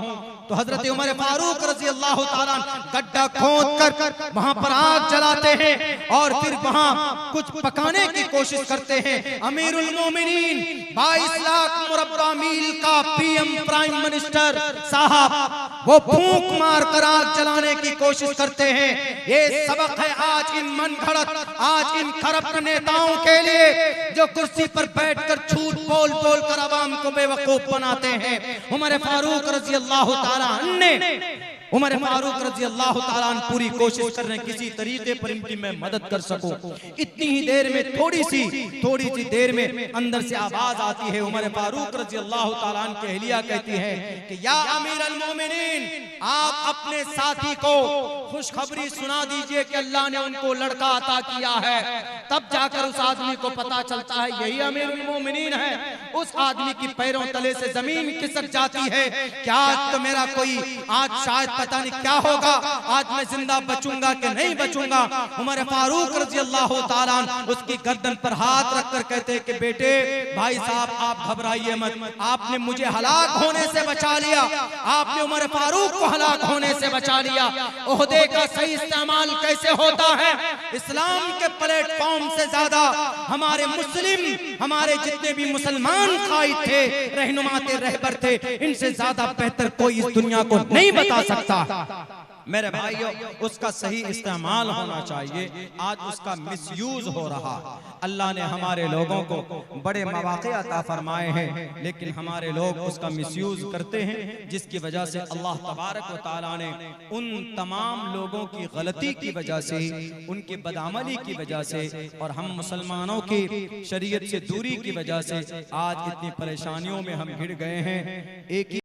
तो हजरत उमर फारूक रजी अल्लाह ताला गड्ढा खोद कर वहां पर आग जलाते हैं और फिर वहां कुछ पकाने की कोशिश करते हैं। अमीरुल मोमिनीन 22 लाख मुरब्बा मील का पीएम प्राइम मिनिस्टर साहब वो फूंक मार कर आग जलाने की कोशिश करते हैं। ये सबक है आज इन मनगढ़ंत, आज इन करप्ट नेताओं के लिए जो कुर्सी पर बैठकर झूठ बोल बोल कर आवाम को बेवकूफ बनाते हैं। उमर फारूक रजी अल्लाह ताला ने उमर फारूक रजी अल्लाह ताला पूरी कोशिश कर रहे हैं किसी तरीके पर इनकी मैं मदद कर सकूं। इतनी ही देर में थोड़ी सी देर में अंदर से आवाज आती है। उमर फारूक रजी अल्लाह ताला की अहलिया कहती है कि या अमीरुल मोमिनीन, आप अपने साथी को खुशखबरी सुना दीजिए कि अल्लाह ने उनको लड़का अता किया है, तब जाकर उस आदमी को पता चलता है यही अमीरुल मोमिनीन है। उस आदमी की पैरों तले से जमीन खिसक जाती है कि आज तो मेरा कोई, आज शायद पता नहीं क्या होगा, आज मैं जिंदा बचूंगा कि नहीं बचूंगा। उमर फारूक रजी अल्लाह तआला अन्हु उसकी गर्दन पर हाथ रखकर कहते हैं कि बेटे भाई साहब आप घबराइए मत, आपने मुझे हलाक होने से बचा लिया, आपने उमर फारूक को हलाक होने से बचा लिया। ओहदे का सही इस्तेमाल कैसे होता है? इस्लाम के प्लेटफॉर्म से ज्यादा हमारे मुस्लिम, हमारे जितने भी मुसलमान कायद थे, रहनुमा थे, रहबर थे, इनसे ज्यादा बेहतर कोई इस दुनिया को नहीं बता सकता। मेरे भाइयों, उसका सही इस्तेमाल होना चाहिए, आज उसका मिसयूज हो रहा। अल्लाह ने हमारे लोगों को बड़े मौके अता फरमाए हैं, लेकिन हमारे लोग उसका मिसयूज करते हैं, जिसकी वजह से अल्लाह तबारक व तआला ने उन तमाम लोगों की गलती की वजह से, उनकी बदअमली की वजह से और हम मुसलमानों की शरीयत से दूरी की वजह से आज इतनी परेशानियों में हम घिर गए हैं। एक